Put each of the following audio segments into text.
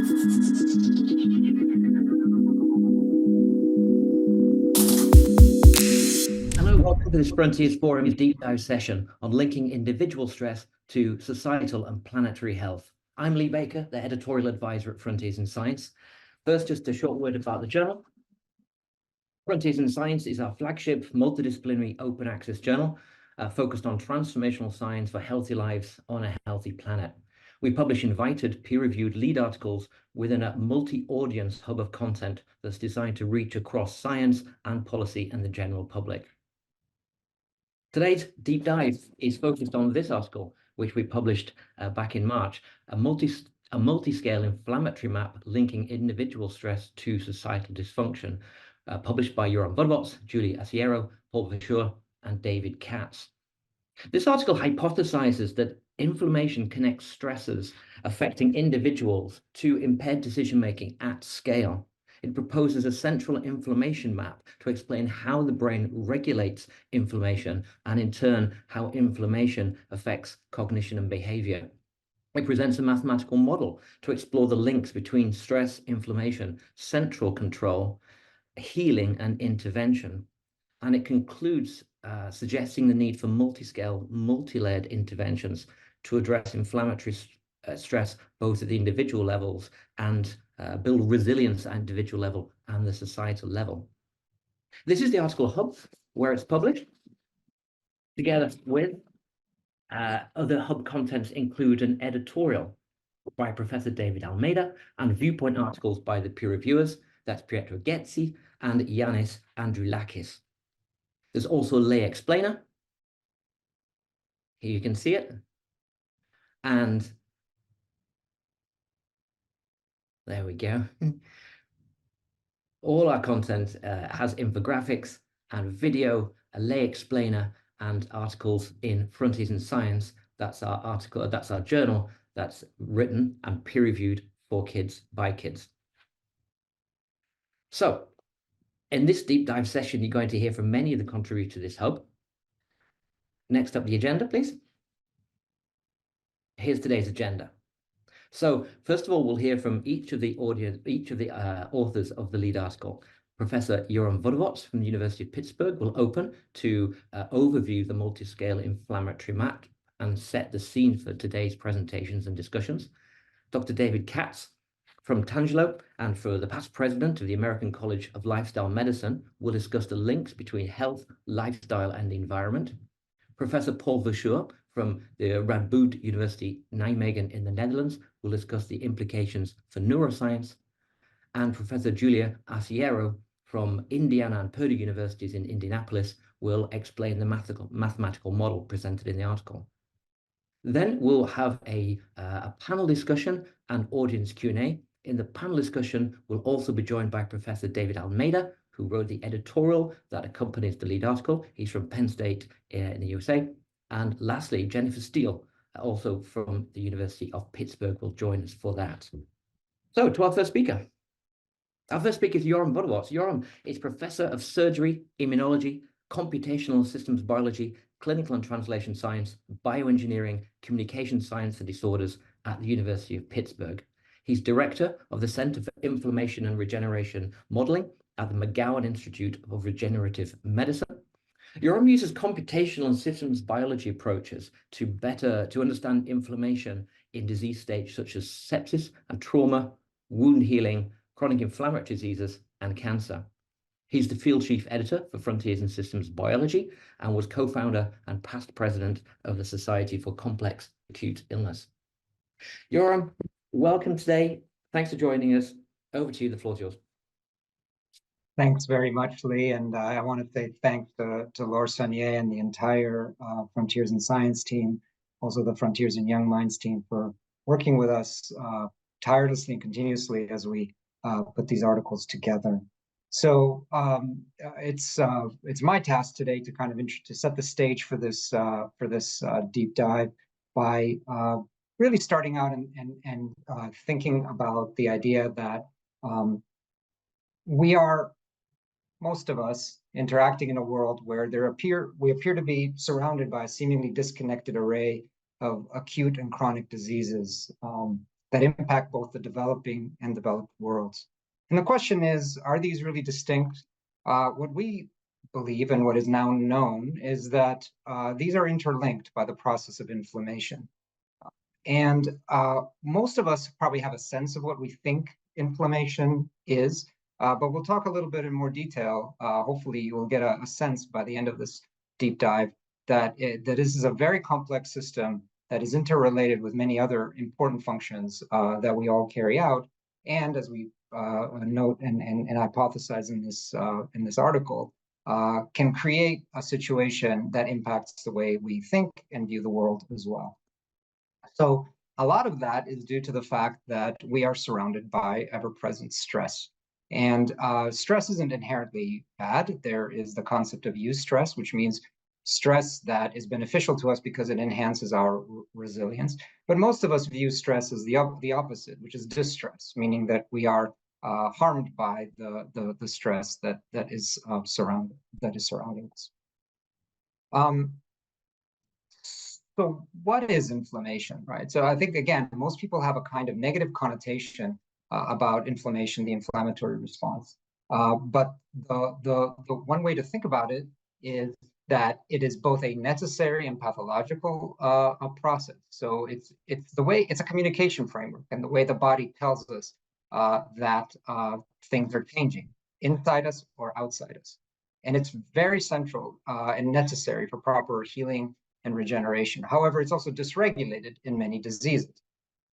Hello, welcome to this Frontiers Forum's deep dive session on linking individual stress to societal and planetary health. I'm Lee Baker, the Editorial Adviser at Frontiers in Science. First, just a short word about the journal. Frontiers in Science is our flagship multidisciplinary open access journal focused on transformational science for healthy lives on a healthy planet. We publish invited, peer-reviewed lead articles within a multi-audience hub of content that's designed to reach across science and policy and the general public. Today's deep dive is focused on this article, which we published back in March, a multiscale inflammatory map linking individual stress to societal dysfunction, published by Yoram Vodovotz, Julia Arciero, Paul Verschure, and David Katz. This article hypothesizes that inflammation connects stressors affecting individuals to impaired decision-making at scale. It proposes a central inflammation map to explain how the brain regulates inflammation and in turn, how inflammation affects cognition and behavior. It presents a mathematical model to explore the links between stress, inflammation, central control, healing and intervention. And it concludes suggesting the need for multiscale, multi-layered interventions to address inflammatory stress, both at the individual levels and build resilience at individual level and the societal level. This is the article hub where it's published. Together with other hub contents include an editorial by Professor David Almeida and viewpoint articles by the peer reviewers, that's Pietro Ghezzi and Yanis Androulakis. There's also a lay explainer. Here you can see it. And there we go. All our content has infographics and video, a lay explainer, and articles in Frontiers in Science. That's our article, that's our journal that's written and peer-reviewed for kids by kids. So, in this deep dive session, you're going to hear from many of the contributors to this hub. Next up the agenda, please. Here's today's agenda. So first of all, we'll hear from each of the authors of the lead article. Professor Yoram Vodovotz from the University of Pittsburgh will open to overview the multiscale inflammatory map and set the scene for today's presentations and discussions. Dr. David Katz from Tangelo and for the past president of the American College of Lifestyle Medicine will discuss the links between health, lifestyle, and the environment. Professor Paul Verschure from the Radboud University, Nijmegen in the Netherlands will discuss the implications for neuroscience. And Professor Julia Arciero from Indiana and Purdue universities in Indianapolis will explain the mathematical model presented in the article. Then we'll have a panel discussion and audience Q&A. In the panel discussion, we'll also be joined by Professor David Almeida, who wrote the editorial that accompanies the lead article. He's from Penn State in the USA. And lastly, Jennifer Steele, also from the University of Pittsburgh, will join us for that. So to our first speaker. Our first speaker is Yoram Vodovotz. Yoram is Professor of Surgery, Immunology, Computational Systems Biology, Clinical and Translation Science, Bioengineering, Communication Science and Disorders at the University of Pittsburgh. He's Director of the Center for Inflammation and Regeneration Modeling at the McGowan Institute of Regenerative Medicine. Yoram uses computational and systems biology approaches to understand inflammation in disease states such as sepsis and trauma, wound healing, chronic inflammatory diseases, and cancer. He's the field chief editor for Frontiers in Systems Biology and was co-founder and past president of the Society for Complex Acute Illness. Yoram, welcome today. Thanks for joining us. Over to you, the floor is yours. Thanks very much, Lee. And I want to say thanks to Laure Saunier and the entire Frontiers in Science team, also the Frontiers in Young Minds team for working with us tirelessly and continuously as we put these articles together. So it's my task today to kind of to set the stage for this deep dive by really starting out and thinking about the idea that we are, most of us, interacting in a world where we appear to be surrounded by a seemingly disconnected array of acute and chronic diseases. that impact both the developing and developed worlds. And the question is, are these really distinct? What we believe and what is now known is that these are interlinked by the process of inflammation. And most of us probably have a sense of what we think inflammation is, but we'll talk a little bit in more detail. Hopefully you will get a sense by the end of this deep dive that this is a very complex system that is interrelated with many other important functions that we all carry out. And as we note and hypothesize in this article, can create a situation that impacts the way we think and view the world as well. So a lot of that is due to the fact that we are surrounded by ever-present stress. And stress isn't inherently bad. There is the concept of eustress, which means stress that is beneficial to us because it enhances our resilience. But most of us view stress as the opposite, which is distress, meaning that we are harmed by the stress that is surrounding us. So what is inflammation, right? So I think, again, most people have a kind of negative connotation about inflammation, the inflammatory response. But the one way to think about it is that it is both a necessary and pathological process. So it's a communication framework, and the way the body tells us that things are changing inside us or outside us. And it's very central and necessary for proper healing and regeneration. However, it's also dysregulated in many diseases.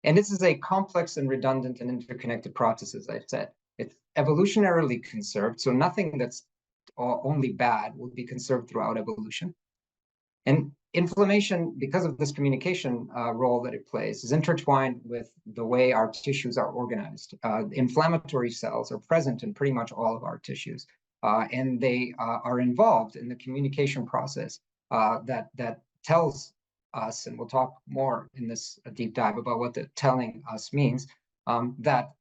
And this is a complex and redundant and interconnected process, as I said. It's evolutionarily conserved, so nothing that's only bad will be conserved throughout evolution. And inflammation, because of this communication role that it plays, is intertwined with the way our tissues are organized. Inflammatory cells are present in pretty much all of our tissues, and they are involved in the communication process that tells us, and we'll talk more in this deep dive about what the telling us means, that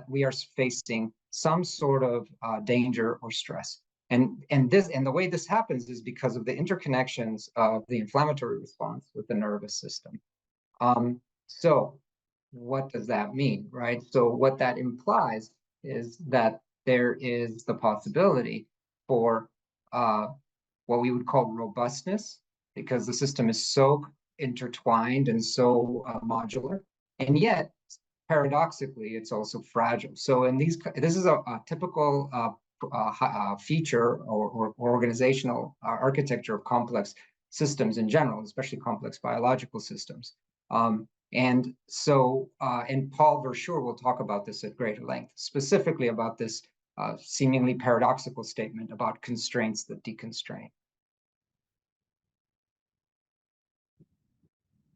we are facing some sort of danger or stress. And the way this happens is because of the interconnections of the inflammatory response with the nervous system. So what does that mean, right? So what that implies is that there is the possibility for what we would call robustness, because the system is so intertwined and so modular, and yet paradoxically it's also fragile. So this is a typical feature or organizational architecture of complex systems in general, especially complex biological systems. And Paul Verschure will talk about this at greater length, specifically about this seemingly paradoxical statement about constraints that deconstrain.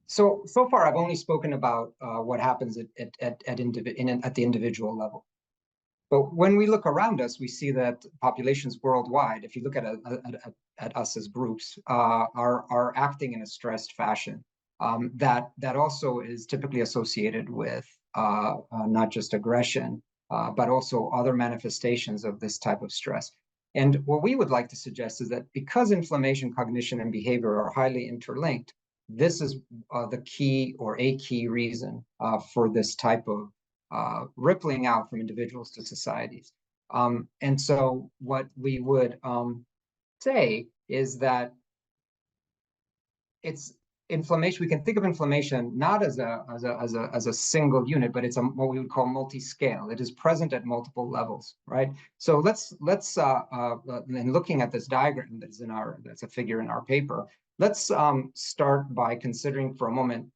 So far, I've only spoken about what happens at the individual level. But when we look around us, we see that populations worldwide, if you look at us as groups, are acting in a stressed fashion. That also is typically associated with not just aggression, but also other manifestations of this type of stress. And what we would like to suggest is that because inflammation, cognition, and behavior are highly interlinked, this is the key or a key reason for this type of rippling out from individuals to societies. And so what we would say is that it's inflammation. We can think of inflammation not as a single unit, but it's what we would call multiscale. It is present at multiple levels, right? So let's in looking at this diagram that's a figure in our paper, let's start by considering for a moment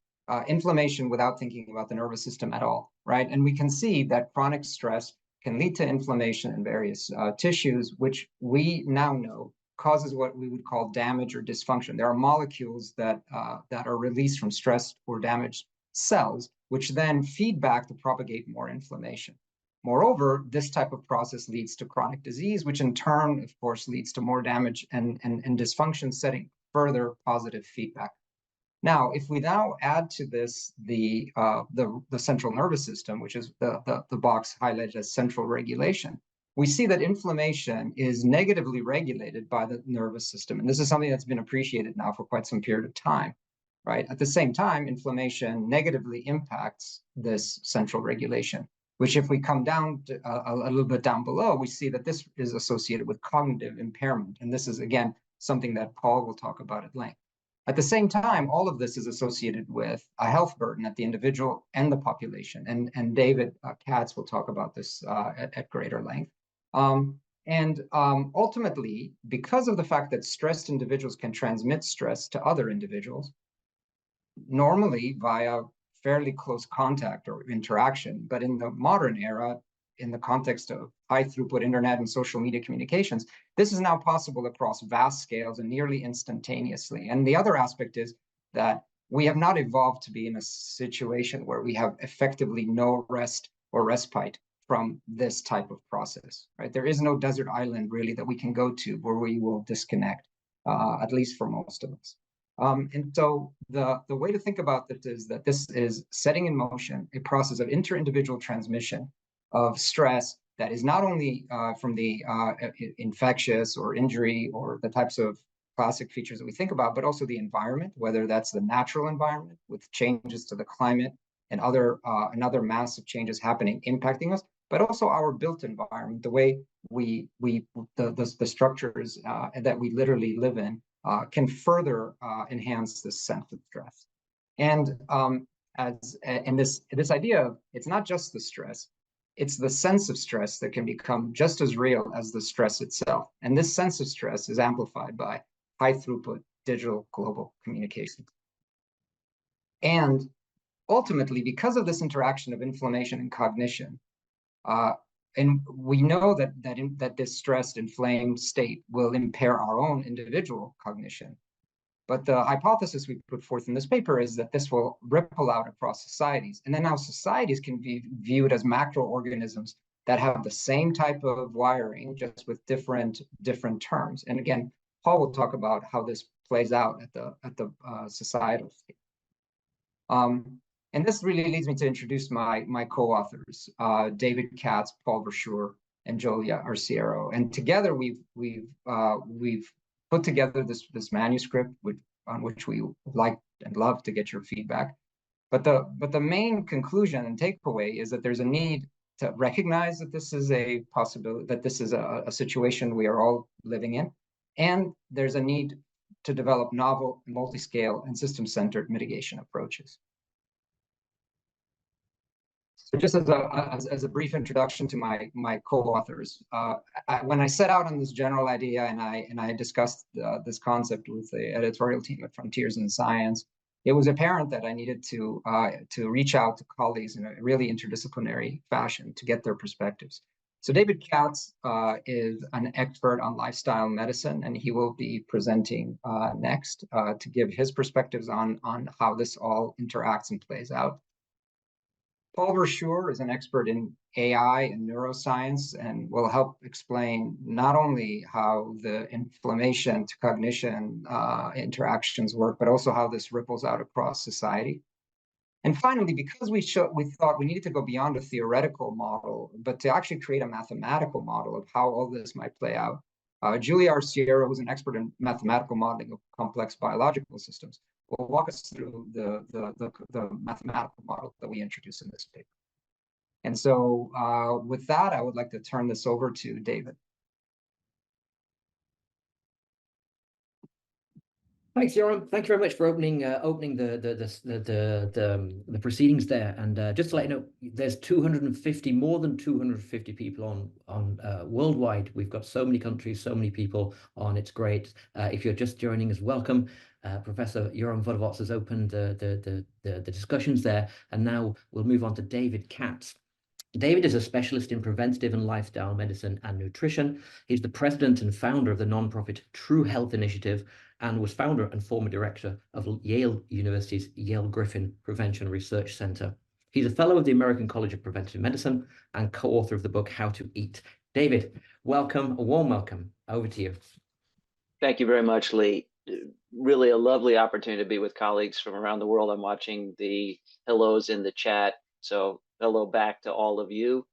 inflammation without thinking about the nervous system at all, right? And we can see that chronic stress can lead to inflammation in various tissues, which we now know causes what we would call damage or dysfunction. There are molecules that are released from stressed or damaged cells, which then feed back to propagate more inflammation. Moreover, this type of process leads to chronic disease, which in turn, of course, leads to more damage and dysfunction, setting further positive feedback. Now, if we now add to this the central nervous system, which is the box highlighted as central regulation, we see that inflammation is negatively regulated by the nervous system. And this is something that's been appreciated now for quite some period of time. right? At the same time, inflammation negatively impacts this central regulation, which if we come down to, a little bit down below, we see that this is associated with cognitive impairment. And this is, again, something that Paul will talk about at length. At the same time, all of this is associated with a health burden at the individual and the population. And David Katz will talk about this at greater length. Ultimately, because of the fact that stressed individuals can transmit stress to other individuals, normally via fairly close contact or interaction, but in the modern era, in the context of high throughput internet and social media communications, this is now possible across vast scales and nearly instantaneously. And the other aspect is that we have not evolved to be in a situation where we have effectively no rest or respite from this type of process, right? There is no desert island really that we can go to where we will disconnect, at least for most of us. And so the way to think about this is that this is setting in motion a process of inter-individual transmission of stress that is not only from the infectious or injury or the types of classic features that we think about, but also the environment, whether that's the natural environment with changes to the climate and other massive changes happening, impacting us, but also our built environment, the way the structures that we literally live in can further enhance this sense of stress. And this idea of it's not just the stress, it's the sense of stress that can become just as real as the stress itself. And this sense of stress is amplified by high throughput digital global communication. And ultimately, because of this interaction of inflammation and cognition, and we know that this stressed, inflamed state will impair our own individual cognition. But the hypothesis we put forth in this paper is that this will ripple out across societies. And then now societies can be viewed as macroorganisms that have the same type of wiring, just with different terms. And again, Paul will talk about how this plays out at the societal state. And this really leads me to introduce my co-authors, David Katz, Paul Verschure, and Julia Arciero. And together we've put together this manuscript on which we would like and love to get your feedback. But the main conclusion and takeaway is that there's a need to recognize that this is a possibility, that this is a situation we are all living in, and there's a need to develop novel, multi-scale, and system-centered mitigation approaches. So just as a brief introduction to my co-authors, when I set out on this general idea and I discussed this concept with the editorial team at Frontiers in Science, it was apparent that I needed to reach out to colleagues in a really interdisciplinary fashion to get their perspectives. So David Katz is an expert on lifestyle medicine, and he will be presenting next to give his perspectives on how this all interacts and plays out. Paul Verschure is an expert in AI and neuroscience and will help explain not only how the inflammation to cognition interactions work, but also how this ripples out across society. And finally, because we thought we needed to go beyond a theoretical model, but to actually create a mathematical model of how all this might play out, Julia Arciero, who's an expert in mathematical modeling of complex biological systems, will walk us through the mathematical model that we introduced in this paper. And so with that, I would like to turn this over to David. Thanks, Yoram. Thank you very much for opening the proceedings there. And just to let you know, there's more than 250 people on worldwide. We've got so many countries, so many people on. It's great. If you're just joining us, welcome. Professor Yoram Vodovotz has opened the discussions there, and now we'll move on to David Katz. David is a specialist in preventative and lifestyle medicine and nutrition. He's the president and founder of the nonprofit True Health Initiative, and was founder and former director of Yale University's Yale Griffin Prevention Research Center. He's a fellow of the American College of Preventive Medicine and co-author of the book How to Eat. David, welcome, a warm welcome. Over to you. Thank you very much, Lee. Really a lovely opportunity to be with colleagues from around the world. I'm watching the hellos in the chat, so hello back to all of you.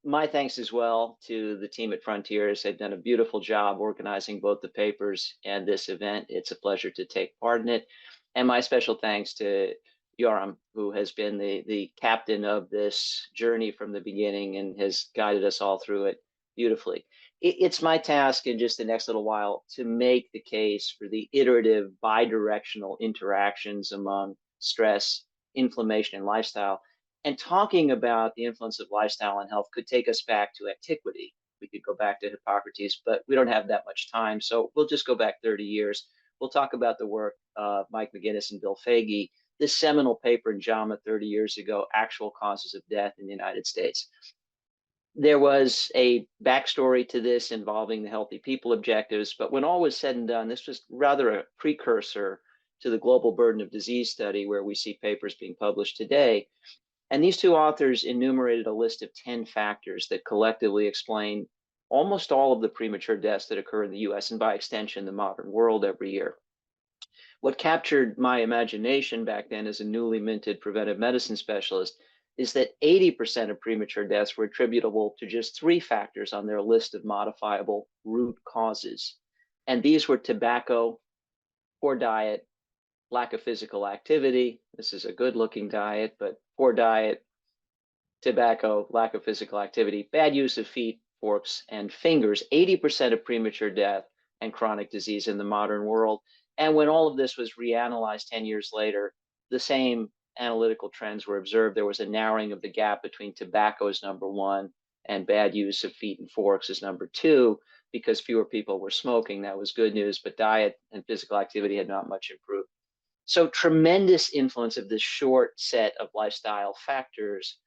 My thanks as well to the team at Frontiers. They've done a beautiful job organizing both the papers and this event. It's a pleasure to take part in it. And my special thanks to Yoram, who has been the captain of this journey from the beginning and has guided us all through it beautifully. It's my task in just the next little while to make the case for the iterative bidirectional interactions among stress, inflammation, and lifestyle. And talking about the influence of lifestyle on health could take us back to antiquity. We could go back to Hippocrates, but we don't have that much time. So we'll just go back 30 years. We'll talk about the work of Mike McGinnis and Bill Foege, this seminal paper in JAMA 30 years ago, Actual Causes of Death in the United States. There was a backstory to this involving the Healthy People Objectives, but when all was said and done, this was rather a precursor to the Global Burden of Disease study, where we see papers being published today. And these two authors enumerated a list of 10 factors that collectively explain almost all of the premature deaths that occur in the US and by extension, the modern world every year. What captured my imagination back then as a newly minted preventive medicine specialist is that 80% of premature deaths were attributable to just 3 factors on their list of modifiable root causes. And these were tobacco, poor diet, lack of physical activity. This is a good looking diet, but poor diet, tobacco, lack of physical activity, bad use of feet, forks, and fingers. 80% of premature death and chronic disease in the modern world. And when all of this was reanalyzed 10 years later, the same analytical trends were observed. There was a narrowing of the gap between tobacco as number 1 and bad use of feet and forks as number 2, because fewer people were smoking. That was good news, but diet and physical activity had not much improved. So tremendous influence of this short set of lifestyle factors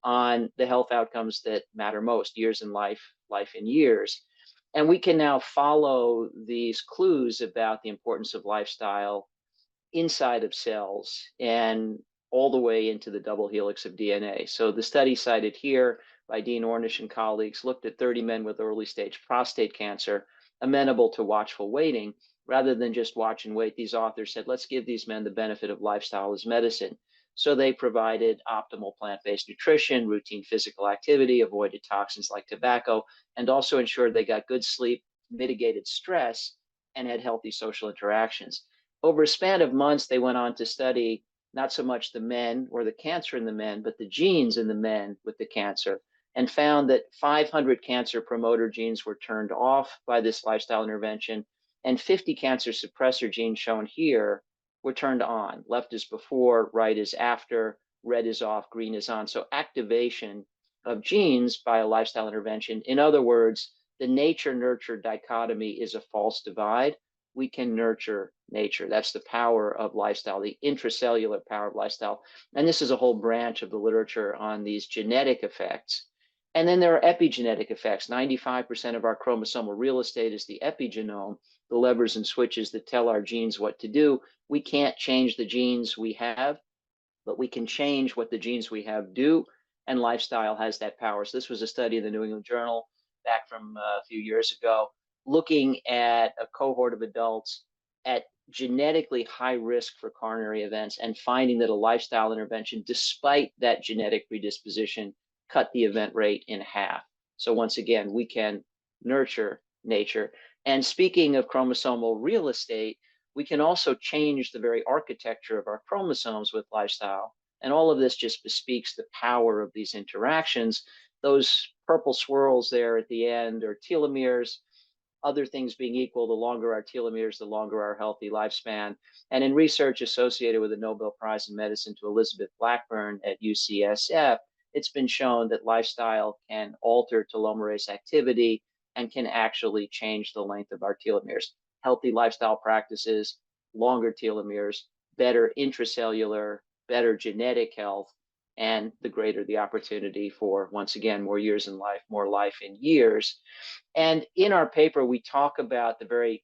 on the health outcomes that matter most, years in life, life in years. And we can now follow these clues about the importance of lifestyle inside of cells and all the way into the double helix of DNA. So the study cited here by Dean Ornish and colleagues looked at 30 men with early stage prostate cancer amenable to watchful waiting. Rather than just watch and wait, these authors said, let's give these men the benefit of lifestyle as medicine. So they provided optimal plant-based nutrition, routine physical activity, avoided toxins like tobacco, and also ensured they got good sleep, mitigated stress, and had healthy social interactions. Over a span of months, they went on to study not so much the men or the cancer in the men, but the genes in the men with the cancer, and found that 500 cancer promoter genes were turned off by this lifestyle intervention, and 50 cancer suppressor genes shown here were turned on. Left is before, right is after, red is off, green is on. So activation of genes by a lifestyle intervention. In other words, the nature-nurture dichotomy is a false divide. We can nurture nature. That's the power of lifestyle, the intracellular power of lifestyle. And this is a whole branch of the literature on these genetic effects. And then there are epigenetic effects. 95% of our chromosomal real estate is the epigenome, the levers and switches that tell our genes what to do. We can't change the genes we have, but we can change what the genes we have do, and lifestyle has that power. So this was a study in the New England Journal back from a few years ago, looking at a cohort of adults at genetically high risk for coronary events and finding that a lifestyle intervention, despite that genetic predisposition, cut the event rate in half. So once again, we can nurture nature. And speaking of chromosomal real estate, we can also change the very architecture of our chromosomes with lifestyle. And all of this just bespeaks the power of these interactions. Those purple swirls there at the end are telomeres. Other things being equal, the longer our telomeres, the longer our healthy lifespan. And in research associated with the Nobel Prize in Medicine to Elizabeth Blackburn at UCSF, it's been shown that lifestyle can alter telomerase activity and can actually change the length of our telomeres. Healthy lifestyle practices, longer telomeres, better intracellular, better genetic health, and the greater the opportunity for, once again, more years in life, more life in years. And in our paper, we talk about the very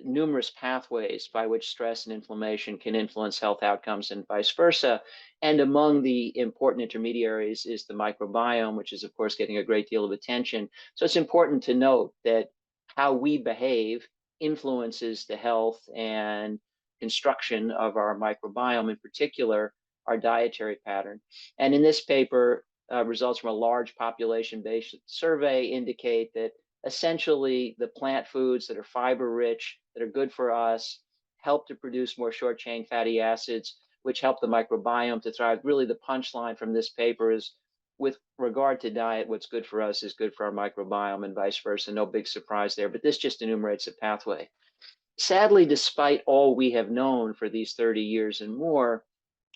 numerous pathways by which stress and inflammation can influence health outcomes and vice versa. And among the important intermediaries is the microbiome, which is, of course, getting a great deal of attention. So it's important to note that how we behave influences the health and construction of our microbiome, in particular, our dietary pattern. And in this paper, results from a large population-based survey indicate that essentially the plant foods that are fiber rich, that are good for us, help to produce more short chain fatty acids, which help the microbiome to thrive. Really, the punchline from this paper is, with regard to diet, what's good for us is good for our microbiome and vice versa. No big surprise there, but this just enumerates a pathway. Sadly, despite all we have known for these 30 years and more,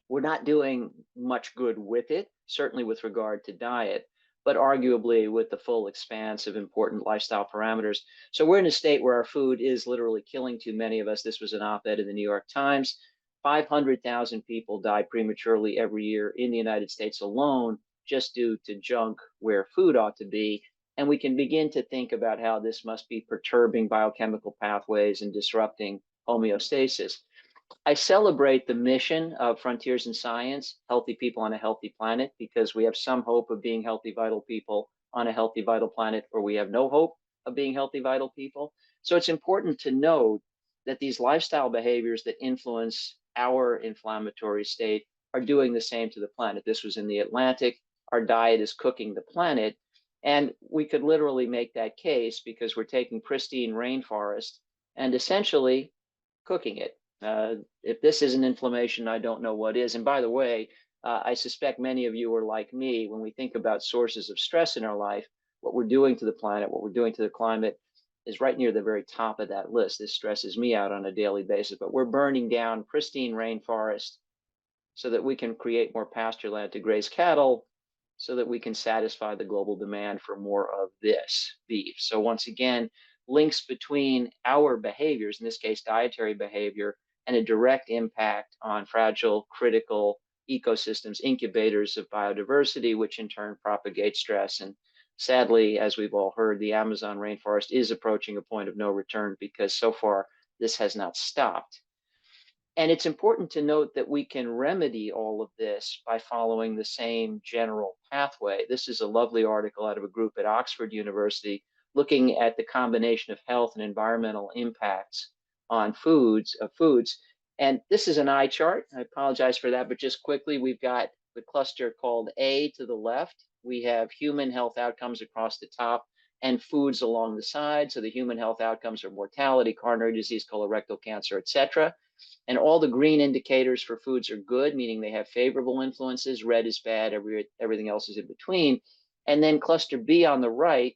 we're not doing much good with it, certainly with regard to diet, but arguably with the full expanse of important lifestyle parameters. So we're in a state where our food is literally killing too many of us. This was an op-ed in the New York Times. 500,000 people die prematurely every year in the United States alone, just due to junk where food ought to be. And we can begin to think about how this must be perturbing biochemical pathways and disrupting homeostasis. I celebrate the mission of Frontiers in Science, healthy people on a healthy planet, because we have some hope of being healthy, vital people on a healthy, vital planet, or we have no hope of being healthy, vital people. So it's important to note that these lifestyle behaviors that influence our inflammatory state are doing the same to the planet. This was in the Atlantic. Our diet is cooking the planet. And we could literally make that case because we're taking pristine rainforest and essentially cooking it. If this isn't inflammation, I don't know what is. And by the way, I suspect many of you are like me. When we think about sources of stress in our life, what we're doing to the planet, what we're doing to the climate is right near the very top of that list. This stresses me out on a daily basis, but we're burning down pristine rainforest so that we can create more pasture land to graze cattle, so that we can satisfy the global demand for more of this beef. So once again, links between our behaviors, in this case, dietary behavior, and a direct impact on fragile, critical ecosystems, incubators of biodiversity, which in turn propagate stress. And sadly, as we've all heard, the Amazon rainforest is approaching a point of no return because so far this has not stopped. And it's important to note that we can remedy all of this by following the same general pathway. This is a lovely article out of a group at Oxford University looking at the combination of health and environmental impacts on foods. And this is an eye chart. I apologize for that, but just quickly, we've got the cluster called A to the left. We have human health outcomes across the top and foods along the side. So the human health outcomes are mortality, coronary disease, colorectal cancer, etc. And all the green indicators for foods are good, meaning they have favorable influences. Red is bad, everything else is in between. And then cluster B on the right,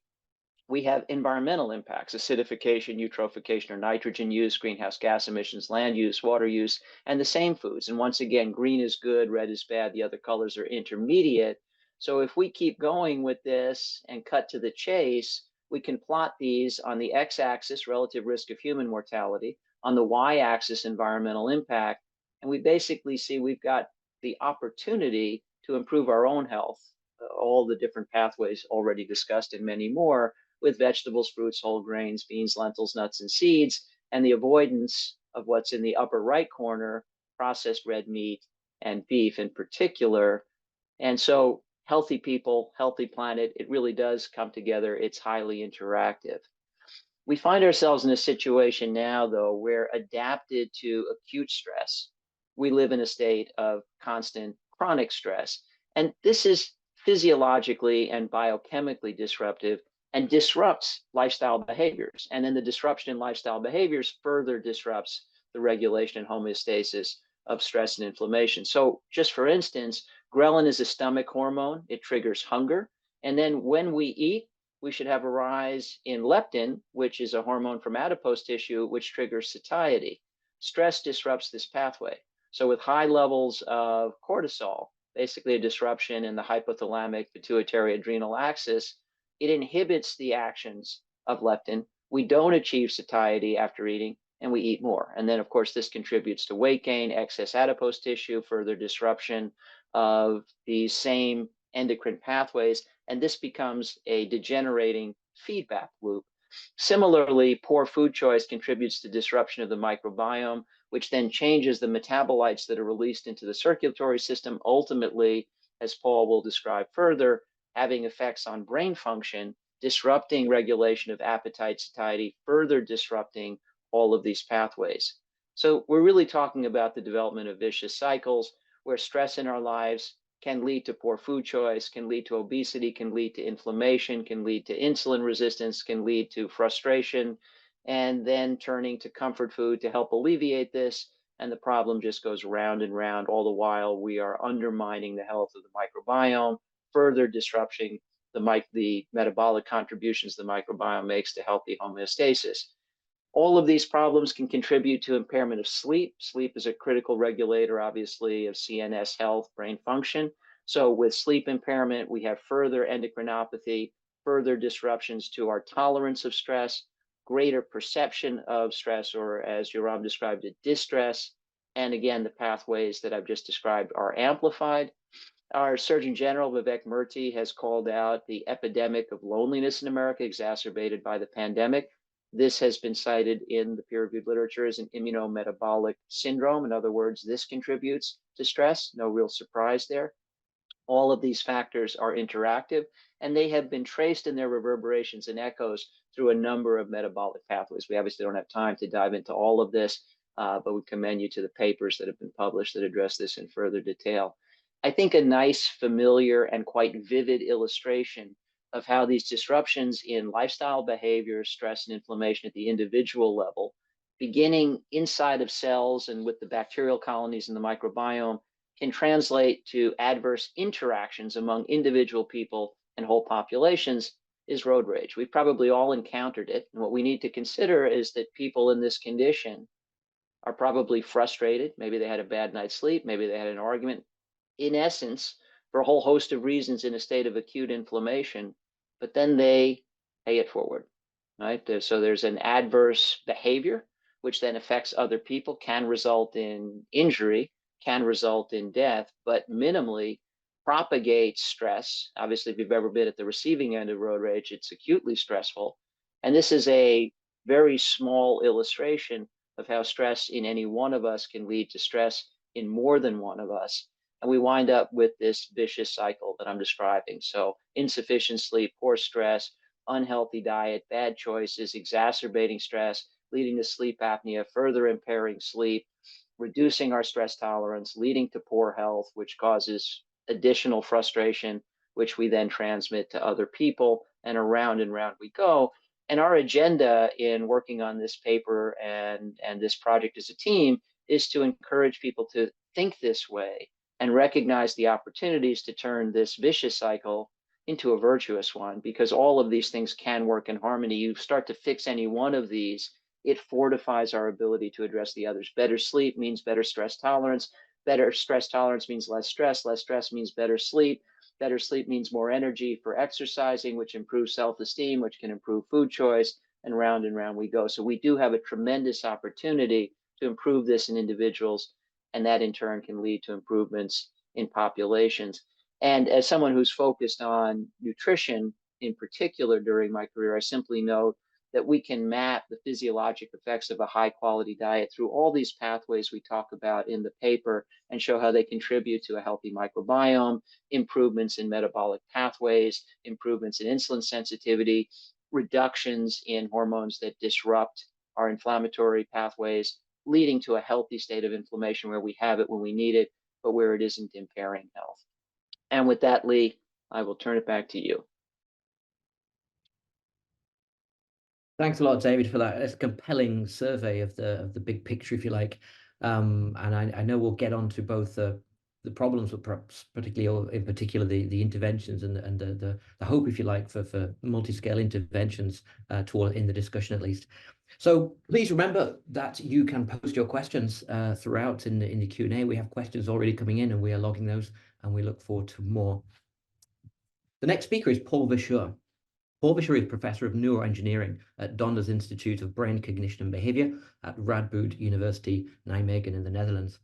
we have environmental impacts: acidification, eutrophication, or nitrogen use, greenhouse gas emissions, land use, water use, and the same foods. And once again, green is good, red is bad, the other colors are intermediate. So if we keep going with this and cut to the chase, we can plot these on the x-axis, relative risk of human mortality, on the y-axis, environmental impact, and we basically see we've got the opportunity to improve our own health, all the different pathways already discussed and many more, with vegetables, fruits, whole grains, beans, lentils, nuts, and seeds, and the avoidance of what's in the upper right corner, processed red meat and beef in particular. And so healthy people, healthy planet, it really does come together. It's highly interactive. We find ourselves in a situation now, though, where adapted to acute stress, we live in a state of constant chronic stress. And this is physiologically and biochemically disruptive and disrupts lifestyle behaviors. And then the disruption in lifestyle behaviors further disrupts the regulation and homeostasis of stress and inflammation. So just for instance, ghrelin is a stomach hormone. It triggers hunger. And then when we eat, we should have a rise in leptin, which is a hormone from adipose tissue, which triggers satiety. Stress disrupts this pathway. So with high levels of cortisol, basically a disruption in the hypothalamic pituitary adrenal axis, it inhibits the actions of leptin. We don't achieve satiety after eating, and we eat more. And then, of course, this contributes to weight gain, excess adipose tissue, further disruption of these same endocrine pathways, and this becomes a degenerating feedback loop. Similarly, poor food choice contributes to disruption of the microbiome, which then changes the metabolites that are released into the circulatory system, ultimately, as Paul will describe further, having effects on brain function, disrupting regulation of appetite, satiety, further disrupting all of these pathways. So we're really talking about the development of vicious cycles where stress in our lives can lead to poor food choice, can lead to obesity, can lead to inflammation, can lead to insulin resistance, can lead to frustration, and then turning to comfort food to help alleviate this. And the problem just goes round and round. All the while, we are undermining the health of the microbiome, further disrupting the metabolic contributions the microbiome makes to healthy homeostasis. All of these problems can contribute to impairment of sleep. Sleep is a critical regulator, obviously, of CNS health, brain function. So with sleep impairment, we have further endocrinopathy, further disruptions to our tolerance of stress, greater perception of stress, or as Yoram described it, distress. And again, the pathways that I've just described are amplified. Our Surgeon General, Vivek Murthy, has called out the epidemic of loneliness in America exacerbated by the pandemic. This has been cited in the peer-reviewed literature as an immunometabolic syndrome. In other words, this contributes to stress. No real surprise there. All of these factors are interactive, and they have been traced in their reverberations and echoes through a number of metabolic pathways. We obviously don't have time to dive into all of this, but we commend you to the papers that have been published that address this in further detail. I think a nice, familiar, and quite vivid illustration of how these disruptions in lifestyle behavior, stress, and inflammation at the individual level, beginning inside of cells and with the bacterial colonies in the microbiome, can translate to adverse interactions among individual people and whole populations is road rage. We've probably all encountered it. And what we need to consider is that people in this condition are probably frustrated. Maybe they had a bad night's sleep. Maybe they had an argument. In essence, for a whole host of reasons in a state of acute inflammation, but then they pay it forward, right? So there's an adverse behavior, which then affects other people, can result in injury, can result in death, but minimally propagates stress. Obviously, if you've ever been at the receiving end of road rage, it's acutely stressful. And this is a very small illustration of how stress in any one of us can lead to stress in more than one of us. And we wind up with this vicious cycle that I'm describing. So insufficient sleep, poor stress, unhealthy diet, bad choices, exacerbating stress, leading to sleep apnea, further impairing sleep, reducing our stress tolerance, leading to poor health, which causes additional frustration, which we then transmit to other people, and round we go. And our agenda in working on this paper and this project as a team is to encourage people to think this way and recognize the opportunities to turn this vicious cycle into a virtuous one, because all of these things can work in harmony. You start to fix any one of these, it fortifies our ability to address the others. Better sleep means better stress tolerance. Better stress tolerance means less stress. Less stress means better sleep. Better sleep means more energy for exercising, which improves self-esteem, which can improve food choice, and round we go. So we do have a tremendous opportunity to improve this in individuals, and that in turn can lead to improvements in populations. And as someone who's focused on nutrition in particular during my career, I simply note that we can map the physiologic effects of a high quality diet through all these pathways we talk about in the paper and show how they contribute to a healthy microbiome, improvements in metabolic pathways, improvements in insulin sensitivity, reductions in hormones that disrupt our inflammatory pathways, leading to a healthy state of inflammation where we have it when we need it, but where it isn't impairing health. And with that, Lee, I will turn it back to you. Thanks a lot, David, for that. It's a compelling survey of the big picture, if you like. And I know we'll get on to both the problems, but perhaps particularly, in particular, the interventions and the hope, if you like, for multi-scale interventions in the discussion at least. So please remember that you can post your questions throughout in the Q&A. We have questions already coming in, and we are logging those, and we look forward to more. The next speaker is Paul Verschure. Paul Verschure is Professor of Neuroengineering at Donder's Institute of Brain Cognition and Behavior at Radboud University, Nijmegen in the Netherlands.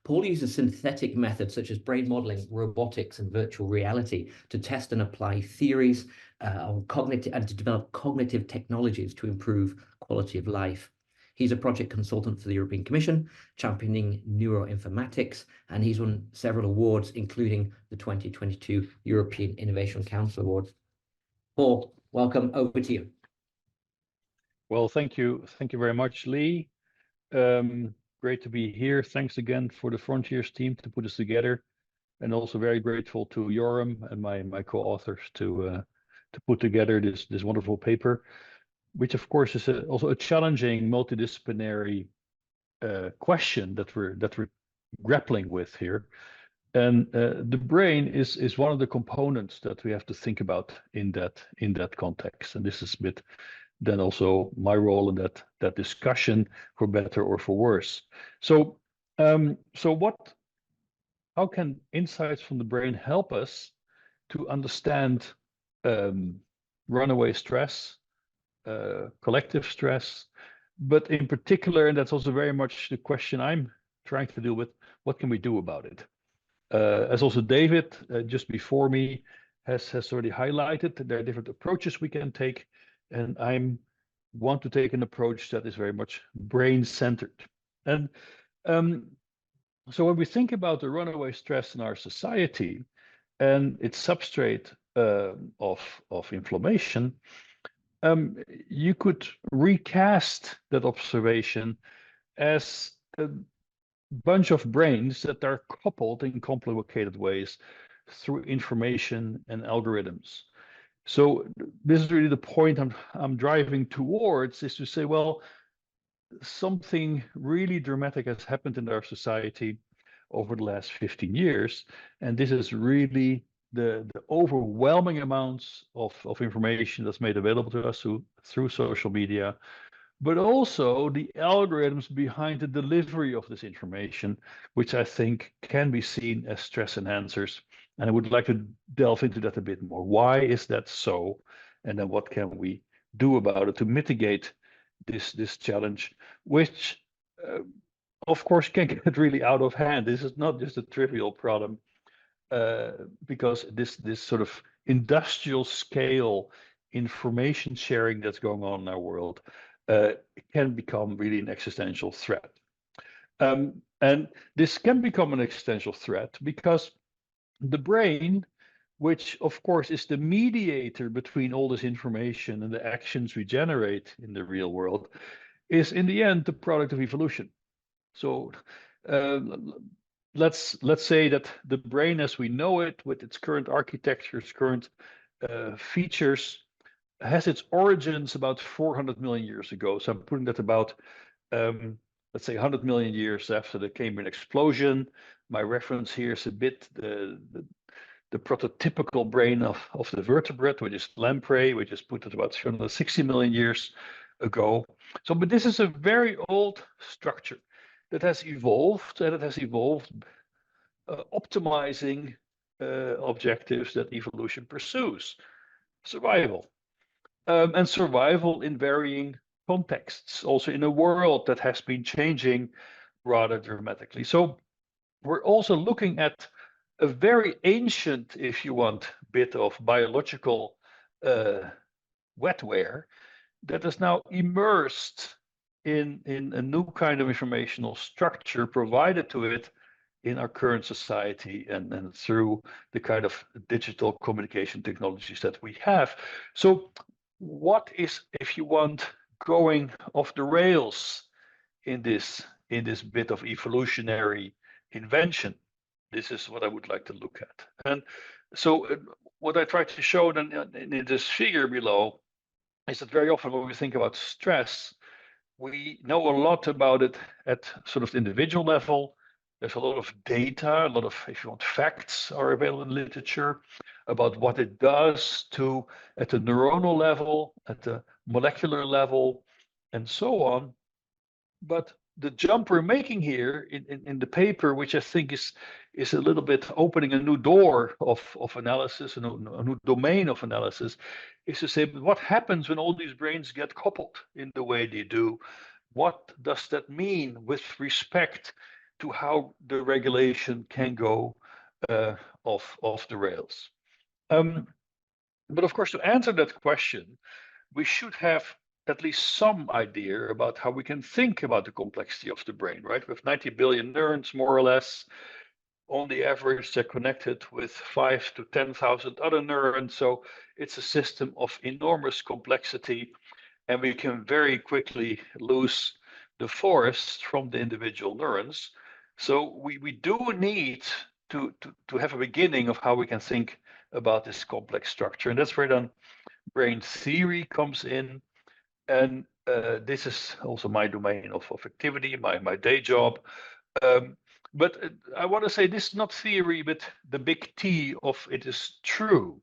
Paul uses synthetic methods such as brain modeling, robotics, and virtual reality to test and apply theories on cognitive and to develop cognitive technologies to improve quality of life. He's a project consultant for the European Commission, championing neuroinformatics, and he's won several awards, including the 2022 European Innovation Council Awards. Paul, welcome, over to you. Well, thank you very much, Lee. Great to be here. Thanks again for the Frontiers team to put this together, and also very grateful to Yoram and my co-authors to put together this wonderful paper. which of course is also a challenging multidisciplinary question that we're grappling with here. And the brain is one of the components that we have to think about in that context. And this is a bit then also my role in that discussion, for better or for worse. So how can insights from the brain help us to understand runaway stress, collective stress, but in particular, and that's also very much the question I'm trying to deal with, what can we do about it? As also David, just before me, has already highlighted, there are different approaches we can take, and I want to take an approach that is very much brain-centered. And so when we think about the runaway stress in our society and its substrate of inflammation, you could recast that observation as a bunch of brains that are coupled in complicated ways through information and algorithms. So this is really the point I'm driving towards, is to say, well, something really dramatic has happened in our society over the last 15 years, and this is really the overwhelming amounts of information that's made available to us through social media, but also the algorithms behind the delivery of this information, which I think can be seen as stress enhancers. And I would like to delve into that a bit more. Why is that so? And then what can we do about it to mitigate this challenge, which of course can get really out of hand. This is not just a trivial problem, because this sort of industrial scale information sharing that's going on in our world can become really an existential threat. And this can become an existential threat because the brain, which of course is the mediator between all this information and the actions we generate in the real world, is in the end the product of evolution. So let's say that the brain as we know it, with its current architecture, its current features, has its origins about 400 million years ago. So I'm putting that about, let's say 100 million years after the Cambrian explosion. My reference here is a bit the prototypical brain of the vertebrate, which is lamprey, which is put at about 360 million years ago. So, but this is a very old structure that has evolved, and it has evolved optimizing objectives that evolution pursues. Survival. And survival in varying contexts, also in a world that has been changing rather dramatically. So we're also looking at a very ancient, if you want, bit of biological wetware that is now immersed in a new kind of informational structure provided to it in our current society and through the kind of digital communication technologies that we have. So what is, if you want, going off the rails in this bit of evolutionary invention? This is what I would like to look at. And so what I try to show then in this figure below is that very often when we think about stress, we know a lot about it at sort of the individual level. There's a lot of data, a lot of, if you want, facts are available in literature about what it does to, at the neuronal level, at the molecular level, and so on. But the jump we're making here in the paper, which I think is a little bit opening a new door of analysis, a new domain of analysis, is to say, what happens when all these brains get coupled in the way they do? What does that mean with respect to how the regulation can go off the rails? But of course, to answer that question, we should have at least some idea about how we can think about the complexity of the brain, right? With 90 billion neurons, more or less. On the average, they're connected with 5 to 10,000 other neurons. So it's a system of enormous complexity, and we can very quickly lose the forest from the individual neurons. So we do need to have a beginning of how we can think about this complex structure. And that's where then brain theory comes in. And this is also my domain of activity, my day job. But I want to say this is not theory, but the big T of it is true.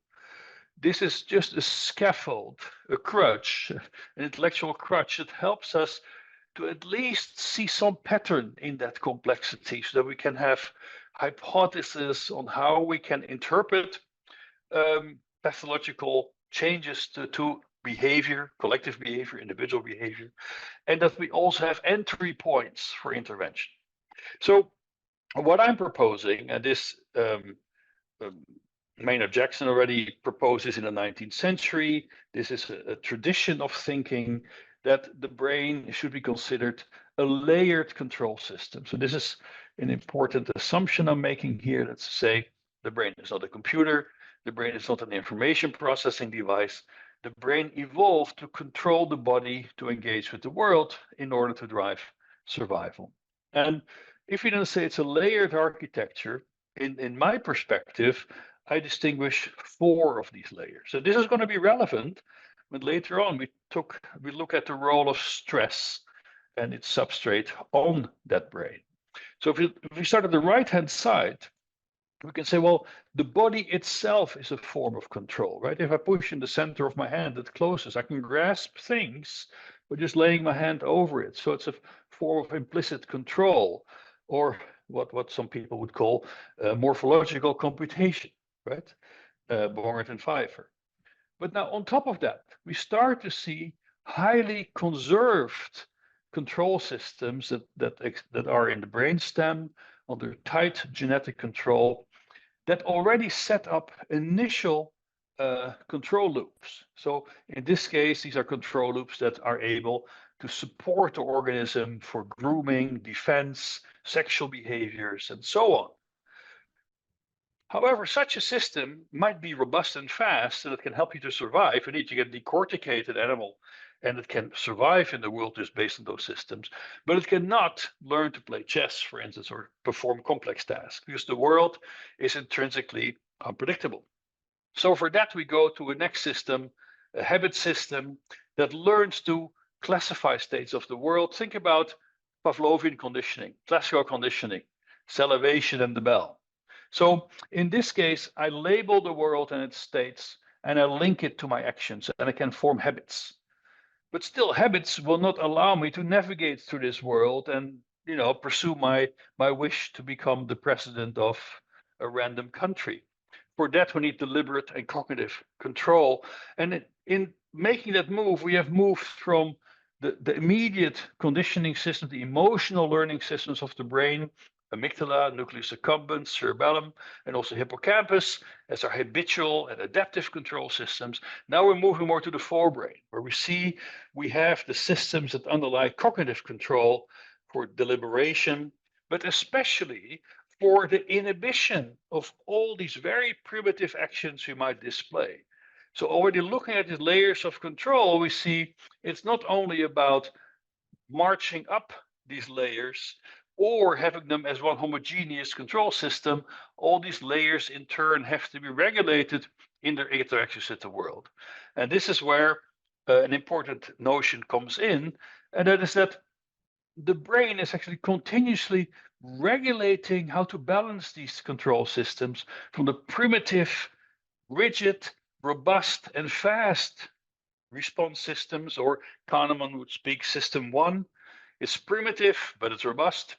This is just a scaffold, a crutch, an intellectual crutch that helps us to at least see some pattern in that complexity so that we can have hypotheses on how we can interpret pathological changes to behavior, collective behavior, individual behavior, and that we also have entry points for intervention. So what I'm proposing, and this Maynard Jackson already proposed this in the 19th century, this is a tradition of thinking that the brain should be considered a layered control system. So this is an important assumption I'm making here. Let's say the brain is not a computer, the brain is not an information processing device. The brain evolved to control the body to engage with the world in order to drive survival. And if we then say it's a layered architecture, in my perspective, I distinguish 4 of these layers. So this is going to be relevant when later on we look at the role of stress and its substrate on that brain. So if we start at the right-hand side, we can say, well, the body itself is a form of control, right? If I push in the center of my hand, it closes. I can grasp things by just laying my hand over it. So it's a form of implicit control, or what some people would call morphological computation, right? Bongert and Pfeiffer. But now on top of that, we start to see highly conserved control systems that are in the brainstem under tight genetic control that already set up initial control loops. So in this case, these are control loops that are able to support the organism for grooming, defense, sexual behaviors, and so on. However, such a system might be robust and fast, and it can help you to survive. You need to get a decorticated animal, and it can survive in the world just based on those systems. But it cannot learn to play chess, for instance, or perform complex tasks, because the world is intrinsically unpredictable. So for that, we go to a next system, a habit system that learns to classify states of the world. Think about Pavlovian conditioning, classical conditioning, salivation and the bell. So in this case, I label the world and its states, and I link it to my actions, and I can form habits. But still, habits will not allow me to navigate through this world and, pursue my wish to become the president of a random country. For that, we need deliberate and cognitive control. And in making that move, we have moved from the immediate conditioning system, the emotional learning systems of the brain, amygdala, nucleus accumbens, cerebellum, and also hippocampus as our habitual and adaptive control systems. Now we're moving more to the forebrain, where we have the systems that underlie cognitive control for deliberation, but especially for the inhibition of all these very primitive actions we might display. So already looking at these layers of control, we see it's not only about marching up these layers, or having them as one homogeneous control system. All these layers in turn have to be regulated in their interactions with the world. And this is where an important notion comes in, and that is that the brain is actually continuously regulating how to balance these control systems from the primitive, rigid, robust, and fast response systems, or Kahneman would speak system 1. It's primitive, but it's robust,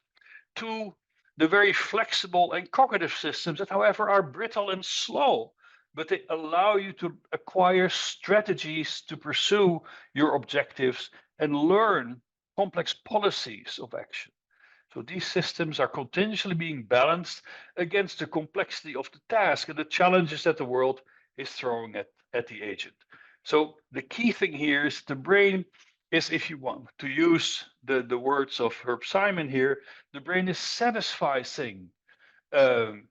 to the very flexible and cognitive systems that, however, are brittle and slow, but they allow you to acquire strategies to pursue your objectives and learn complex policies of action. So these systems are continuously being balanced against the complexity of the task and the challenges that the world is throwing at the agent. So the key thing here is the brain is, if you want to use the words of Herb Simon here, the brain is satisficing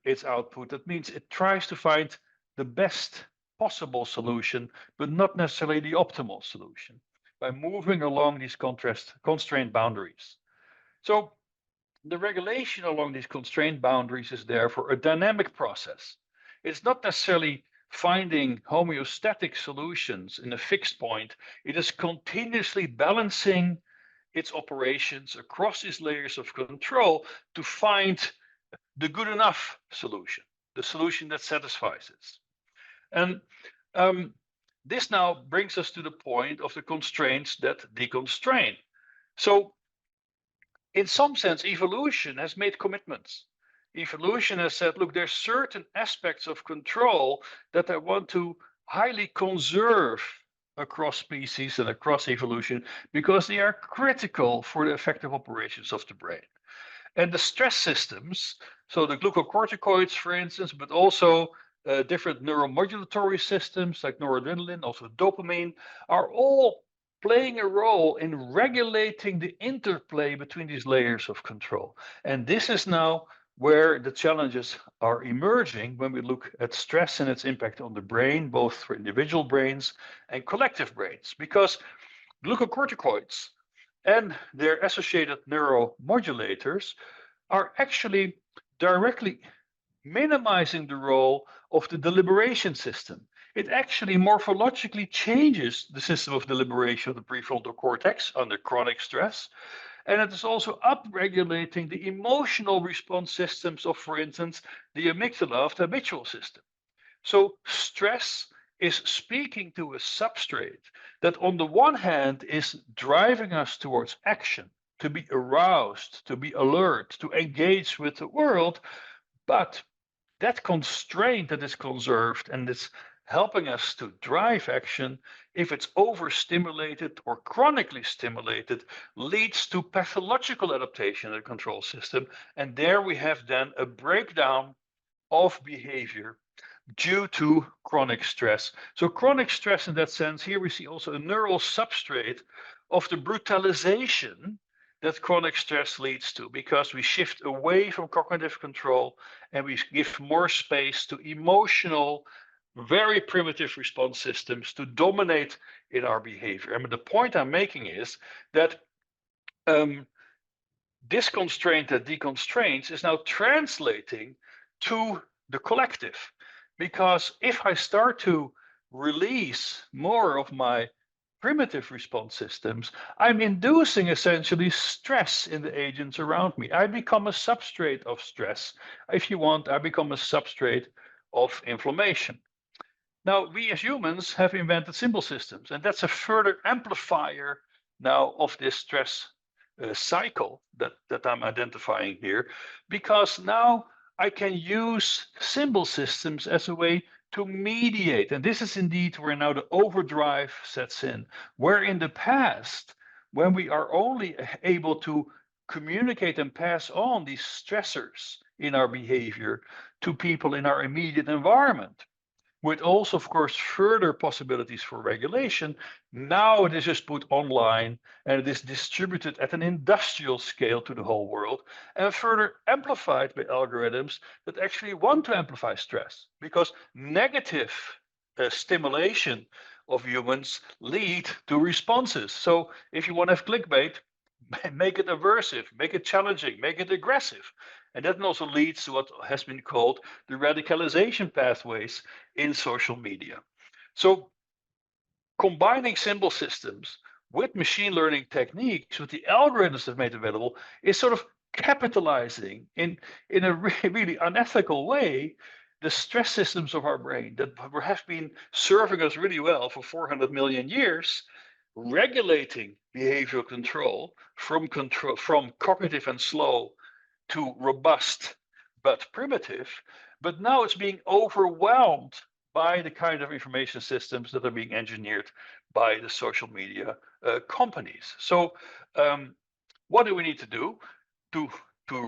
its output. That means it tries to find the best possible solution, but not necessarily the optimal solution, by moving along these constraint boundaries. So the regulation along these constraint boundaries is therefore a dynamic process. It's not necessarily finding homeostatic solutions in a fixed point. It is continuously balancing its operations across these layers of control to find the good enough solution, the solution that satisfies us. And this now brings us to the point of the constraints that deconstrain. So in some sense, evolution has made commitments. Evolution has said, look, there's certain aspects of control that I want to highly conserve across species and across evolution because they are critical for the effective operations of the brain. And the stress systems, so the glucocorticoids, for instance, but also different neuromodulatory systems like noradrenaline, also dopamine, are all playing a role in regulating the interplay between these layers of control. And this is now where the challenges are emerging when we look at stress and its impact on the brain, both for individual brains and collective brains, because glucocorticoids and their associated neuromodulators are actually directly minimizing the role of the deliberation system. It actually morphologically changes the system of deliberation of the prefrontal cortex under chronic stress. And it is also upregulating the emotional response systems of, for instance, the amygdala of the habitual system. So stress is speaking to a substrate that on the one hand is driving us towards action, to be aroused, to be alert, to engage with the world, but that constraint that is conserved and is helping us to drive action, if it's overstimulated or chronically stimulated, leads to pathological adaptation in the control system. And there we have then a breakdown of behavior due to chronic stress. So chronic stress in that sense, here we see also a neural substrate of the brutalization that chronic stress leads to, because we shift away from cognitive control and we give more space to emotional, very primitive response systems to dominate in our behavior. I mean, the point I'm making is that this constraint that deconstrains is now translating to the collective. Because if I start to release more of my primitive response systems, I'm inducing essentially stress in the agents around me. I become a substrate of stress. If you want, I become a substrate of inflammation. Now, we as humans have invented symbol systems, and that's a further amplifier now of this stress cycle that I'm identifying here, because now I can use symbol systems as a way to mediate. And this is indeed where now the overdrive sets in, where in the past, when we are only able to communicate and pass on these stressors in our behavior to people in our immediate environment, with also, of course, further possibilities for regulation. Now it is just put online and it is distributed at an industrial scale to the whole world and further amplified by algorithms that actually want to amplify stress, because negative stimulation of humans lead to responses. So if you want to have clickbait, make it aversive, make it challenging, make it aggressive. And that also leads to what has been called the radicalization pathways in social media. So combining symbol systems with machine learning techniques, with the algorithms that made available, is sort of capitalizing in a really unethical way the stress systems of our brain that have been serving us really well for 400 million years, regulating behavioral control from cognitive and slow to robust but primitive, but now it's being overwhelmed by the kind of information systems that are being engineered by the social media companies. So what do we need to do to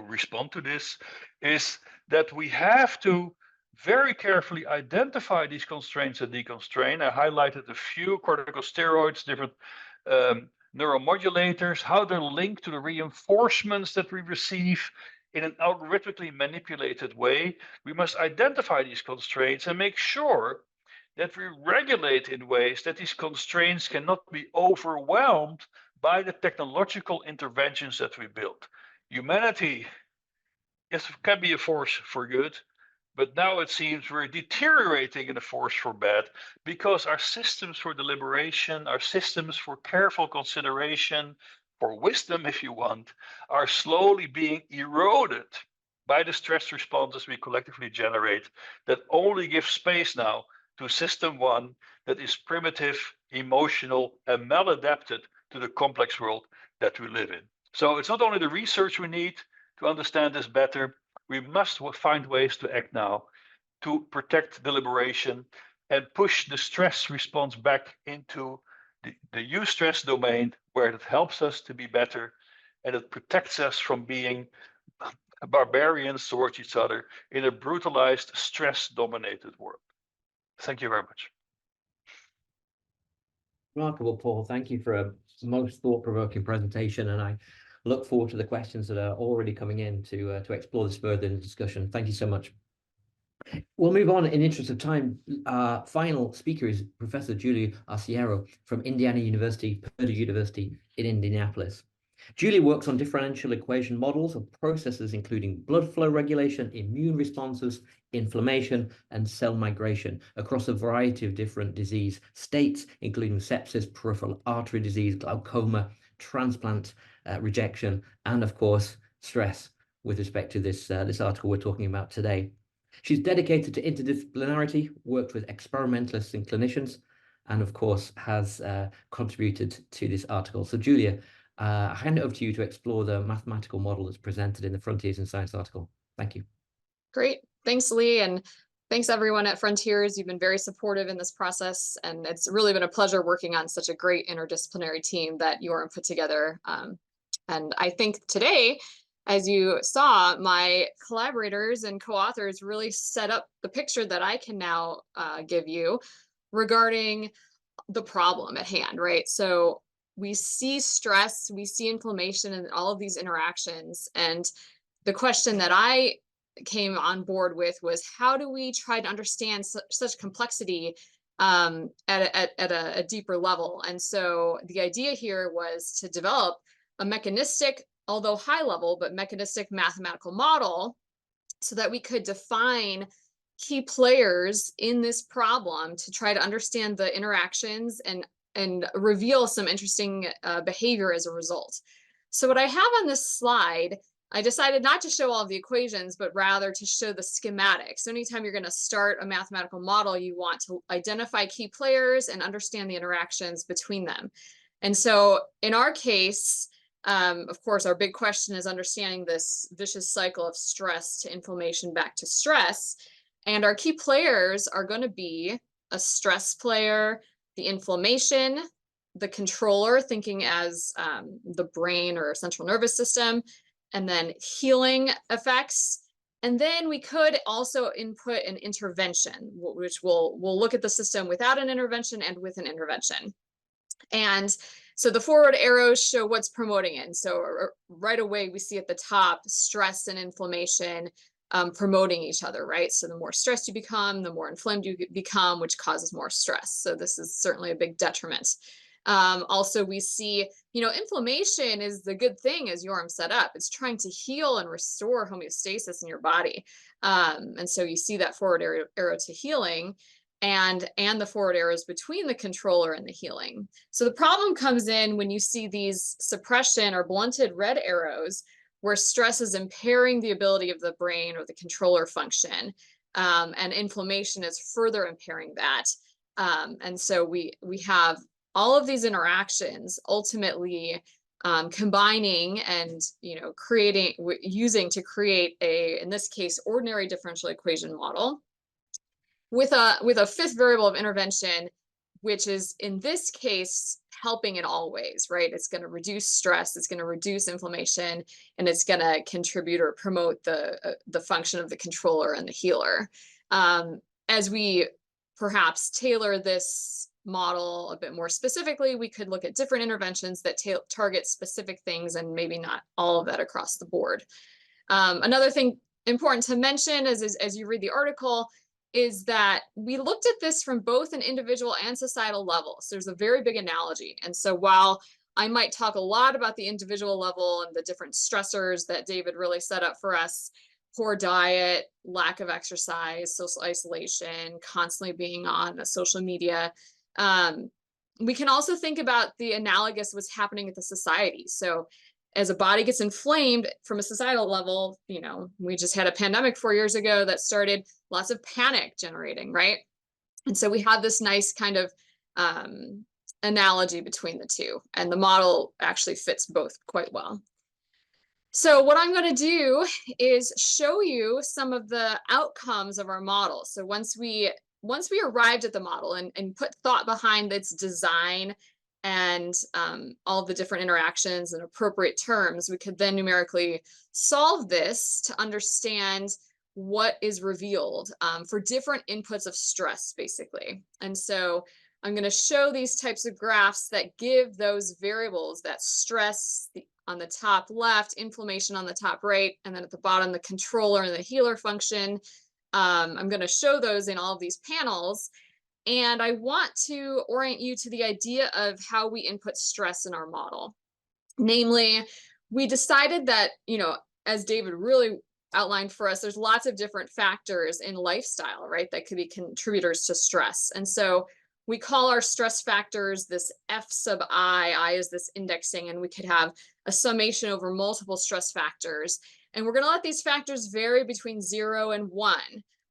respond to this is that we have to very carefully identify these constraints and deconstrain. I highlighted a few: corticosteroids, different neuromodulators, how they're linked to the reinforcements that we receive in an algorithmically manipulated way. We must identify these constraints and make sure that we regulate in ways that these constraints cannot be overwhelmed by the technological interventions that we build. Humanity can be a force for good, But now it seems we're deteriorating in a force for bad because our systems for deliberation, our systems for careful consideration, for wisdom, if you want, are slowly being eroded by the stress responses we collectively generate that only give space now to system one that is primitive, emotional, and maladapted to the complex world that we live in. So it's not only the research we need to understand this better, we must find ways to act now to protect deliberation and push the stress response back into the eustress domain where it helps us to be better and it protects us from being barbarians towards each other in a brutalized, stress-dominated world. Thank you very much. Remarkable, Paul. Thank you for a most thought-provoking presentation, and I look forward to the questions that are already coming in to explore this further in the discussion. Thank you so much. We'll move on in interest of time. Our final speaker is Professor Julia Arciero from Indiana University, Purdue University in Indianapolis. Julie works on differential equation models of processes including blood flow regulation, immune responses, inflammation, and cell migration across a variety of different disease states, including sepsis, peripheral artery disease, glaucoma, transplant rejection, and of course, stress with respect to this article we're talking about today. She's dedicated to interdisciplinarity, worked with experimentalists and clinicians, and of course has contributed to this article. So Julia, I hand it over to you to explore the mathematical model that's presented in the Frontiers in Science article. Thank you. Great. Thanks, Lee. And thanks everyone at Frontiers. You've been very supportive in this process. And it's really been a pleasure working on such a great interdisciplinary team that Yoram put together. And I think today, as you saw, my collaborators and co-authors really set up the picture that I can now give you regarding the problem at hand, right? So we see stress, we see inflammation and all of these interactions. And the question that I came on board with was, how do we try to understand such complexity at a deeper level? And so the idea here was to develop a mechanistic, although high level, but mechanistic mathematical model so that we could define key players in this problem to try to understand the interactions and reveal some interesting behavior as a result. So what I have on this slide, I decided not to show all of the equations, but rather to show the schematics. So anytime you're going to start a mathematical model, you want to identify key players and understand the interactions between them. And so in our case, of course, our big question is understanding this vicious cycle of stress to inflammation back to stress. And our key players are going to be a stress player, the inflammation, the controller, thinking as the brain or central nervous system, and then healing effects. And then we could also input an intervention, which we'll look at the system without an intervention and with an intervention. And so the forward arrows show what's promoting it. And so right away, we see at the top, stress and inflammation promoting each other, right? So the more stressed you become, the more inflamed you become, which causes more stress. So this is certainly a big detriment. Also, we see, inflammation is the good thing, as Yoram set up. It's trying to heal and restore homeostasis in your body. And so you see that forward arrow to healing and the forward arrows between the controller and the healing. So the problem comes in when you see these suppression or blunted red arrows where stress is impairing the ability of the brain or the controller function, and inflammation is further impairing that. And so we have all of these interactions ultimately combining and using to create in this case, ordinary differential equation model with a fifth variable of intervention, which is in this case helping in all ways, right? It's going to reduce stress, it's going to reduce inflammation, and it's going to contribute or promote the function of the controller and the healer. As we perhaps tailor this model a bit more specifically, we could look at different interventions that target specific things and maybe not all of that across the board. Another thing important to mention as you read the article is that we looked at this from both an individual and societal level. So there's a very big analogy. And so while I might talk a lot about the individual level and the different stressors that David really set up for us, poor diet, lack of exercise, social isolation, constantly being on social media. We can also think about the analogous what's happening at the society. So as a body gets inflamed from a societal level, you know, we just had a pandemic 4 years ago that started lots of panic generating, right? And so we have this nice kind of analogy between the two, and the model actually fits both quite well. So what I'm going to do is show you some of the outcomes of our model. So once we arrived at the model and put thought behind its design and all the different interactions and appropriate terms, we could then numerically solve this to understand what is revealed for different inputs of stress, basically. And so I'm going to show these types of graphs that give those variables, that stress on the top left, inflammation on the top right, and then at the bottom, the controller and the healer function. I'm going to show those in all of these panels. And I want to orient you to the idea of how we input stress in our model. Namely, we decided that, you know, as David really outlined for us, there's lots of different factors in lifestyle, right, that could be contributors to stress. And so we call our stress factors this F sub I is this indexing, and we could have a summation over multiple stress factors. And we're going to let these factors vary between 0 and 1,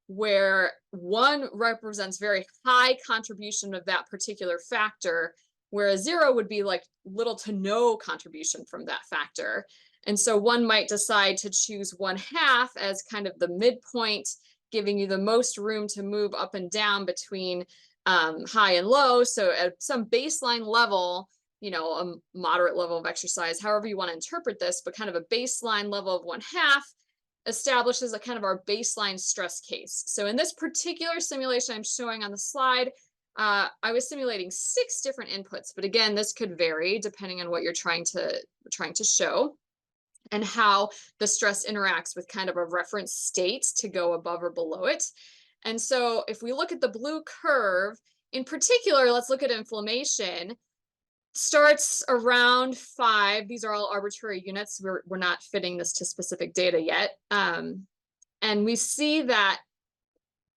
where 1 represents very high contribution of that particular factor, whereas 0 would be like little to no contribution from that factor. And so one might decide to choose 1/2 as kind of the midpoint, giving you the most room to move up and down between high and low. So at some baseline level, you know, a moderate level of exercise, however you want to interpret this, but kind of a baseline level of 1/2 establishes a kind of our baseline stress case. So in this particular simulation I'm showing on the slide, I was simulating 6 different inputs, but again, this could vary depending on what you're trying to show and how the stress interacts with kind of a reference state to go above or below it. And so if we look at the blue curve, in particular, let's look at inflammation. Starts around 5. These are all arbitrary units. We're not fitting this to specific data yet. And we see that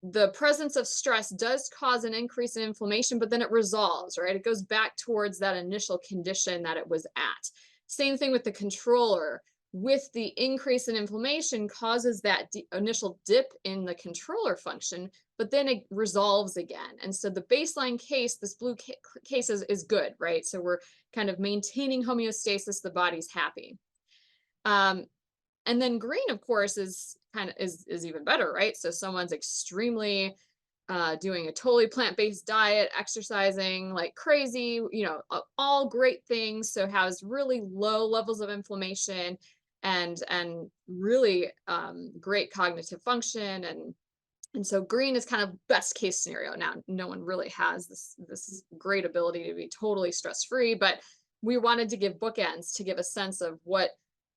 the presence of stress does cause an increase in inflammation, but then it resolves, right? It goes back towards that initial condition that it was at. Same thing with the controller. With the increase in inflammation causes that initial dip in the controller function, but then it resolves again. And so the baseline case, this blue case is good, right? So we're kind of maintaining homeostasis, the body's happy. And then green, of course, is even better, right? So someone's extremely doing a totally plant-based diet, exercising like crazy, you know, all great things. So has really low levels of inflammation and really great cognitive function. And so green is kind of best case scenario. Now, no one really has this great ability to be totally stress-free, but we wanted to give bookends to give a sense of what,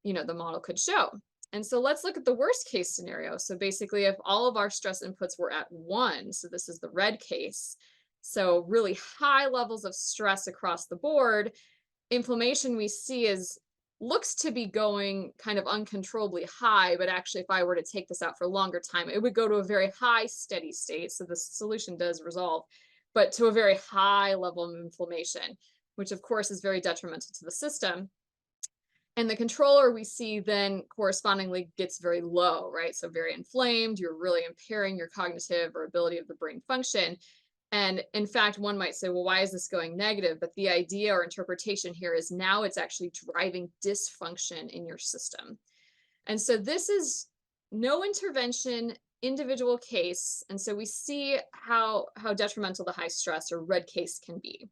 you know, the model could show. And so let's look at the worst case scenario. So basically, if all of our stress inputs were at 1, so this is the red case, so really high levels of stress across the board, inflammation we see looks to be going kind of uncontrollably high, but actually if I were to take this out for a longer time, it would go to a very high steady state. So the solution does resolve, but to a very high level of inflammation, which of course is very detrimental to the system. And the controller we see then correspondingly gets very low, right? So very inflamed, you're really impairing your cognitive or ability of the brain function. And in fact, one might say, well, why is this going negative? But the idea or interpretation here is now it's actually driving dysfunction in your system. And so this is no intervention, individual case. And so we see how detrimental the high stress or red case can be.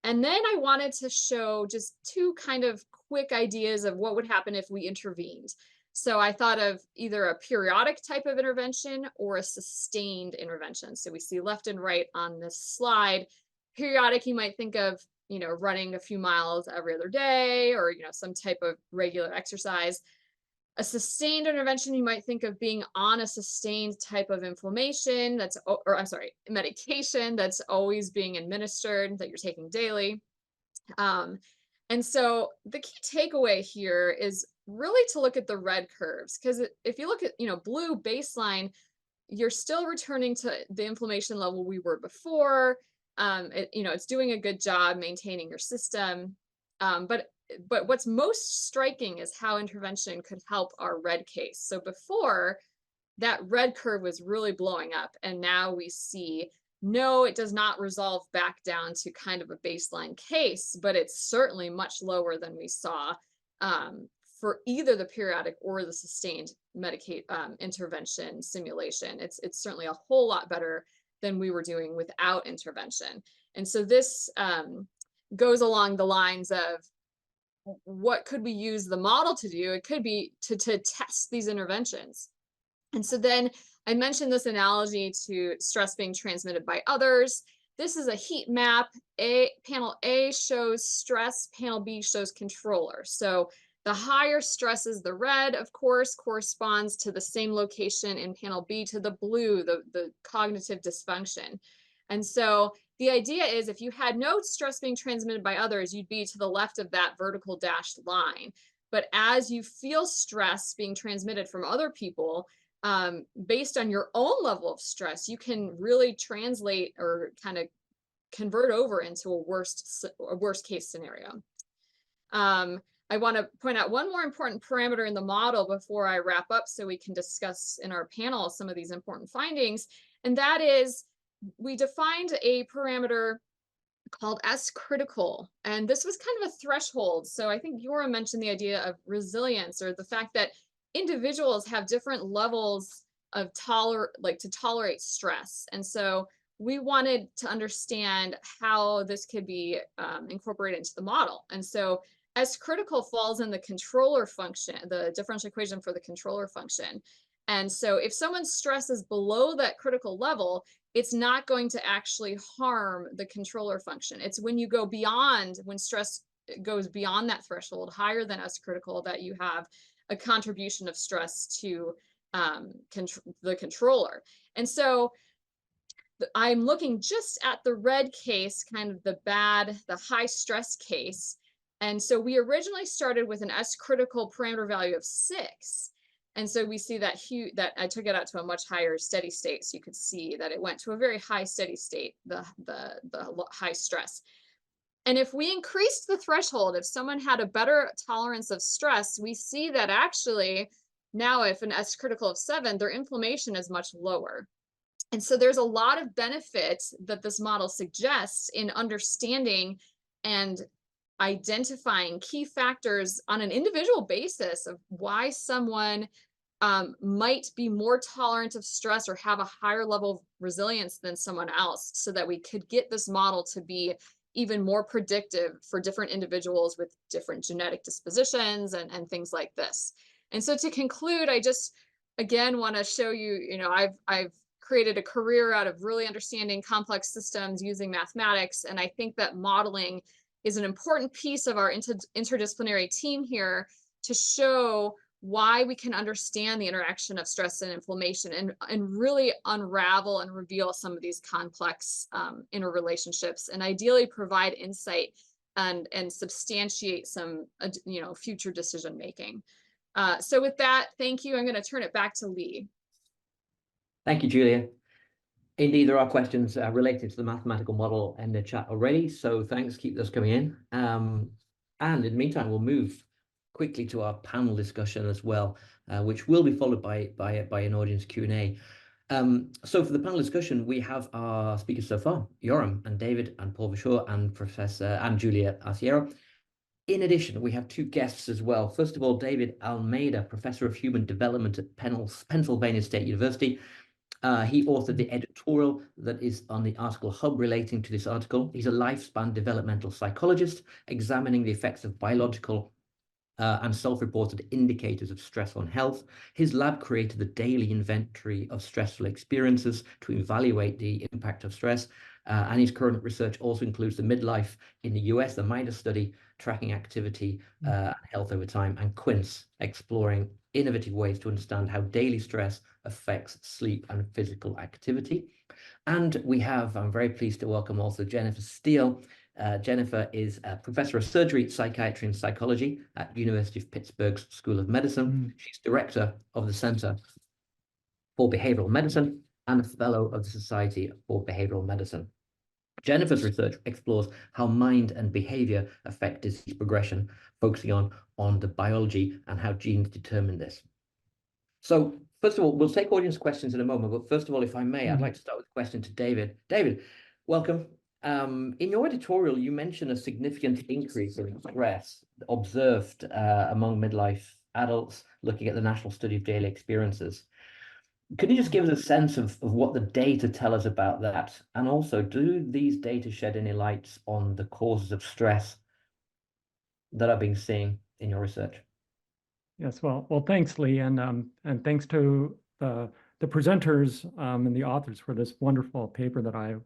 And then I wanted to show just 2 kind of quick ideas of what would happen if we intervened. So I thought of either a periodic type of intervention or a sustained intervention. So we see left and right on this slide. Periodic, you might think of, you know, running a few miles every other day, or, you know, some type of regular exercise. A sustained intervention, you might think of being on a sustained type of inflammation medication that's always being administered, that you're taking daily. And so the key takeaway here is really to look at the red curves, because if you look at, blue baseline, you're still returning to the inflammation level we were before. It's doing a good job maintaining your system. But what's most striking is how intervention could help our red case. So before, that red curve was really blowing up, and now we see, no, it does not resolve back down to kind of a baseline case, but it's certainly much lower than we saw for either the periodic or the sustained intervention simulation. It's certainly a whole lot better than we were doing without intervention. And so this goes along the lines of, what could we use the model to do? It could be to test these interventions. And so then I mentioned this analogy to stress being transmitted by others. This is a heat map. Panel A shows stress, panel B shows controller. So the higher stress is the red, of course, corresponds to the same location in panel B to the blue, the cognitive dysfunction. And so the idea is, if you had no stress being transmitted by others, you'd be to the left of that vertical dashed line. But as you feel stress being transmitted from other people, based on your own level of stress, you can really translate or kind of convert over into a worst case scenario. I want to point out one more important parameter in the model before I wrap up, so we can discuss in our panel some of these important findings. And that is, we defined a parameter called S critical. And this was kind of a threshold. So I think Yoram mentioned the idea of resilience, or the fact that individuals have different levels of to tolerate stress. And so we wanted to understand how this could be incorporated into the model. And so S critical falls in the controller function, the differential equation for the controller function. And so if someone's stress is below that critical level, it's not going to actually harm the controller function. It's when you go beyond, when stress goes beyond that threshold, higher than S critical, that you have a contribution of stress to the controller. And so I'm looking just at the red case, kind of the high stress case. And so we originally started with an S critical parameter value of 6. And so we see that I took it out to a much higher steady state. So you could see that it went to a very high steady state, the high stress. And if we increased the threshold, if someone had a better tolerance of stress, we see that actually now, if an S critical of 7, their inflammation is much lower. And so there's a lot of benefit that this model suggests in understanding and identifying key factors on an individual basis of why someone might be more tolerant of stress or have a higher level of resilience than someone else, so that we could get this model to be even more predictive for different individuals with different genetic dispositions and things like this. And so to conclude, I just, again, want to show you, I've created a career out of really understanding complex systems using mathematics. And I think that modeling is an important piece of our interdisciplinary team here to show why we can understand the interaction of stress and inflammation and really unravel and reveal some of these complex interrelationships, and ideally provide insight and substantiate some future decision making. So with that, thank you. I'm going to turn it back to Lee. Thank you, Julia. Indeed, there are questions related to the mathematical model in the chat already, so thanks, keep those coming in. And in the meantime, we'll move quickly to our panel discussion as well, which will be followed by an audience Q&A. So for the panel discussion, we have our speakers so far, Yoram and David and Paul Verschure and Professor Julia Arciero. In addition, we have 2 guests as well. First of all, David Almeida, Professor of Human Development at Pennsylvania State University. He authored the editorial that is on the article hub relating to this article. He's a lifespan developmental psychologist examining the effects of biological and self-reported indicators of stress on health. His lab created the daily inventory of stressful experiences to evaluate the impact of stress. And his current research also includes the midlife in the US, the Almeida study, tracking activity and health over time, and Quince, exploring innovative ways to understand how daily stress affects sleep and physical activity. And we have, I'm very pleased to welcome also Jennifer Steele, Jennifer is a professor of surgery, psychiatry, and psychology at University of Pittsburgh's School of Medicine. She's director of the Center for Behavioral Medicine and a fellow of the Society for Behavioral Medicine. Jennifer's research explores how mind and behavior affect disease progression, focusing on the biology and how genes determine this. So first of all, we'll take audience questions in a moment, but first of all, if I may, I'd like to start with a question to David. David, welcome. In your editorial, you mentioned a significant increase in stress observed among midlife adults looking at the National Study of Daily Experiences. Could you just give us a sense of what the data tell us about that? And also, do these data shed any lights on the causes of stress that are being seen in your research? Yes, well, thanks, Lee, and thanks to the presenters and the authors for this wonderful paper that I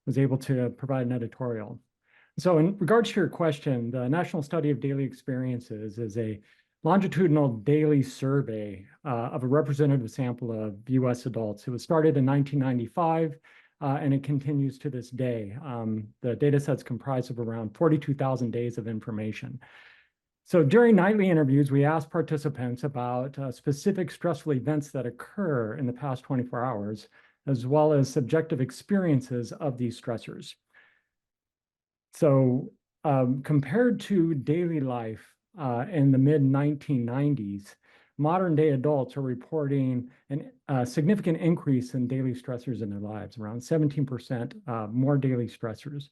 was able to provide an editorial. So in regards to your question, the National Study of Daily Experiences is a longitudinal daily survey of a representative sample of US adults. It was started in 1995, and it continues to this day. The data set's comprised of around 42,000 days of information. So during nightly interviews, we asked participants about specific stressful events that occur in the past 24 hours, as well as subjective experiences of these stressors. So compared to daily life in the mid-1990s, modern day adults are reporting a significant increase in daily stressors in their lives, around 17% more daily stressors.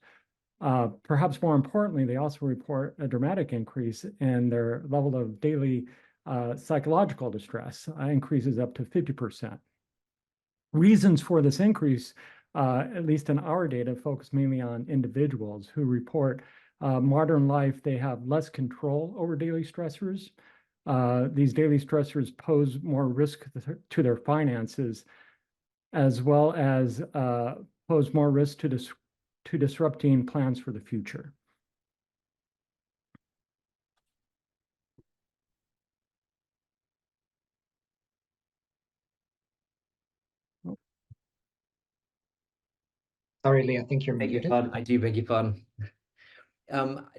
Perhaps more importantly, they also report a dramatic increase in their level of daily psychological distress, increases up to 50%. Reasons for this increase, at least in our data, focus mainly on individuals who report modern life, they have less control over daily stressors. These daily stressors pose more risk to their finances, as well as pose more risk to disrupting plans for the future. Sorry, Lee, I think you're muted. I do beg your pardon.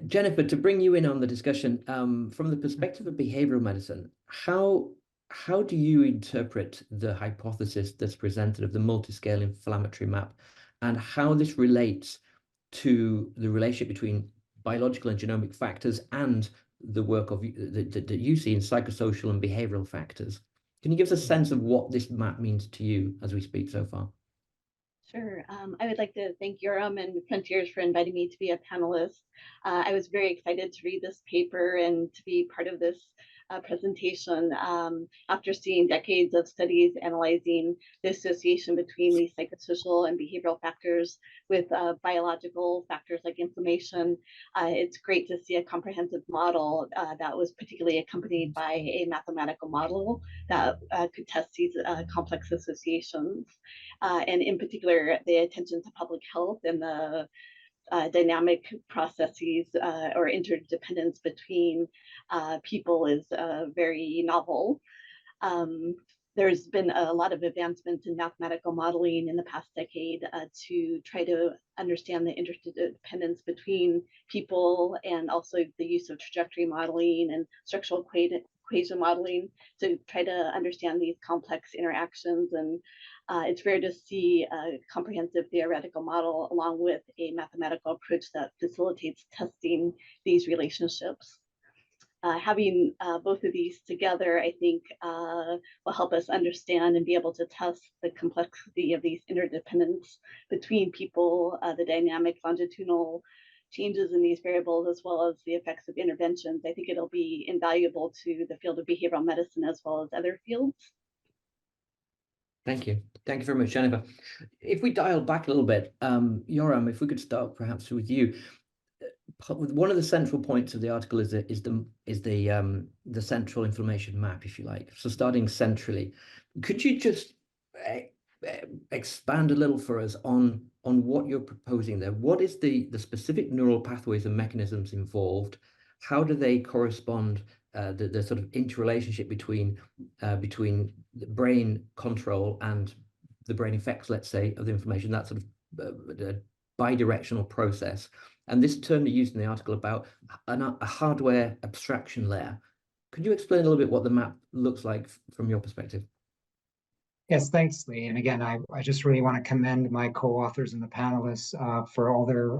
Jennifer, to bring you in on the discussion, from the perspective of behavioral medicine, how do you interpret the hypothesis that's presented of the multiscale inflammatory map, and how this relates to the relationship between biological and genomic factors and the work of that you see in psychosocial and behavioral factors? Can you give us a sense of what this map means to you as we speak so far? Sure. I would like to thank Yoram and Frontiers for inviting me to be a panelist. I was very excited to read this paper and to be part of this presentation after seeing decades of studies analyzing the association between these psychosocial and behavioral factors with biological factors like inflammation. It's great to see a comprehensive model that was particularly accompanied by a mathematical model that could test these complex associations. And in particular, the attention to public health and the dynamic processes or interdependence between people is very novel. There's been a lot of advancements in mathematical modeling in the past decade to try to understand the interdependence between people, and also the use of trajectory modeling and structural equation modeling to try to understand these complex interactions. And it's rare to see a comprehensive theoretical model along with a mathematical approach that facilitates testing these relationships. Having both of these together, I think, will help us understand and be able to test the complexity of these interdependence between people, the dynamic longitudinal changes in these variables, as well as the effects of interventions. I think it'll be invaluable to the field of behavioral medicine as well as other fields. Thank you. Thank you very much, Jennifer. If we dial back a little bit, Yoram, if we could start perhaps with you. One of the central points of the article is the central inflammation map, if you like. So starting centrally, could you just expand a little for us on what you're proposing there? What is the specific neural pathways and mechanisms involved? How do they correspond? The sort of interrelationship between the brain control and the brain effects, let's say, of the inflammation, that sort of bidirectional process. And this term you used in the article about a hardware abstraction layer. Could you explain a little bit what the map looks like from your perspective? Yes, thanks, Lee. And again, I just really want to commend my co-authors and the panelists for all their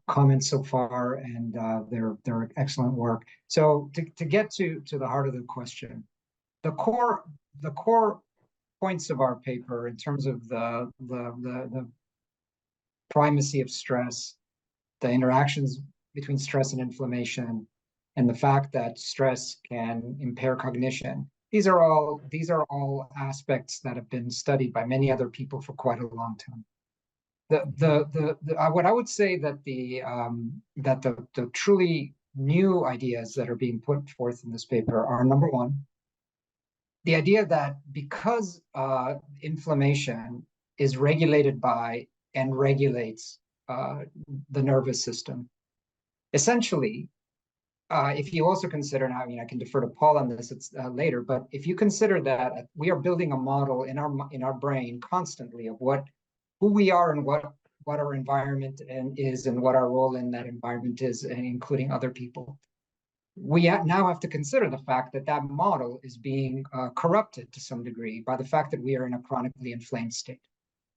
comments so far and their excellent work. So to get to the heart of the question, the core points of our paper in terms of the primacy of stress, the interactions between stress and inflammation, and the fact that stress can impair cognition. These are all aspects that have been studied by many other people for quite a long time. What I would say that the truly new ideas that are being put forth in this paper are, number one, the idea that because inflammation is regulated by and regulates the nervous system, essentially, if you also consider, now, I mean, I can defer to Paul on this later, but if you consider that we are building a model in our brain constantly of who we are and what our environment is and what our role in that environment is, including other people, we now have to consider the fact that that model is being corrupted to some degree by the fact that we are in a chronically inflamed state.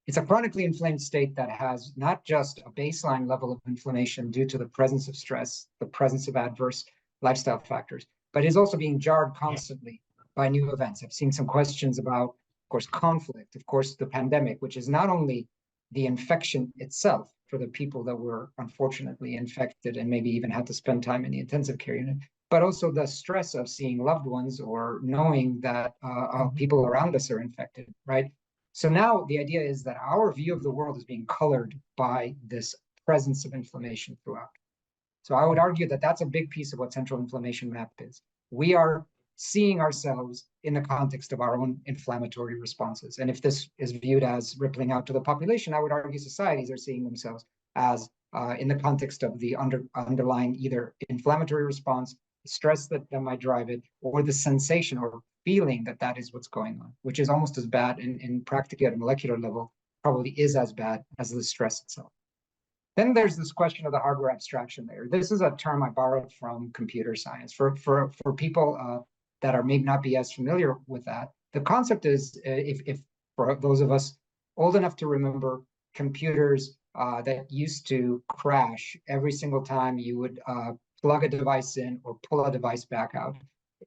It's a chronically inflamed state that has not just a baseline level of inflammation due to the presence of stress, the presence of adverse lifestyle factors, but is also being jarred constantly by new events. I've seen some questions about, of course, conflict, of course, the pandemic, which is not only the infection itself for the people that were unfortunately infected and maybe even had to spend time in the intensive care unit, but also the stress of seeing loved ones or knowing that people around us are infected, right? So now the idea is that our view of the world is being colored by this presence of inflammation throughout. So I would argue that that's a big piece of what central inflammation map is. We are seeing ourselves in the context of our own inflammatory responses. And if this is viewed as rippling out to the population, I would argue societies are seeing themselves as in the context of the underlying either inflammatory response, the stress that might drive it, or the sensation or feeling that is what's going on, which is almost as bad and practically at a molecular level, probably is as bad as the stress itself. Then there's this question of the hardware abstraction layer. This is a term I borrowed from computer science. For people that are maybe not be as familiar with that, the concept is, if for those of us old enough to remember computers that used to crash every single time you would plug a device in or pull a device back out.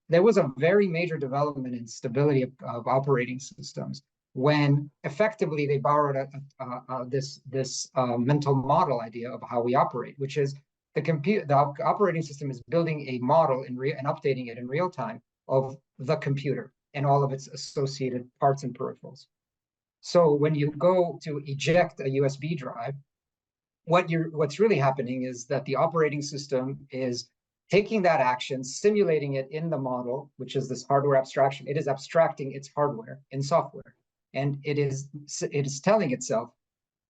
There was a very major development in stability of operating systems when effectively they borrowed this mental model idea of how we operate, which is the operating system is building a model and updating it in real time of the computer and all of its associated parts and peripherals. So when you go to eject a USB drive, what's really happening is that the operating system is taking that action, simulating it in the model, which is this hardware abstraction. It is abstracting its hardware in software, and it is telling itself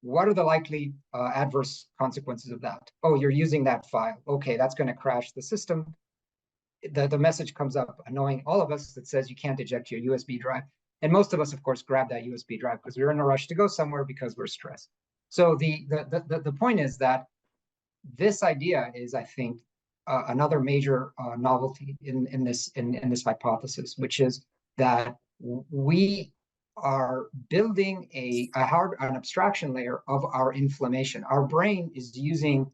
what are the likely adverse consequences of that. Oh, you're using that file. Okay, that's going to crash the system. The message comes up, annoying all of us, that says you can't eject your USB drive. And most of us, of course, grab that USB drive because we're in a rush to go somewhere because we're stressed. So the point is that this idea is, I think, another major novelty in this hypothesis, which is that we are building an abstraction layer of our inflammation. Our brain is using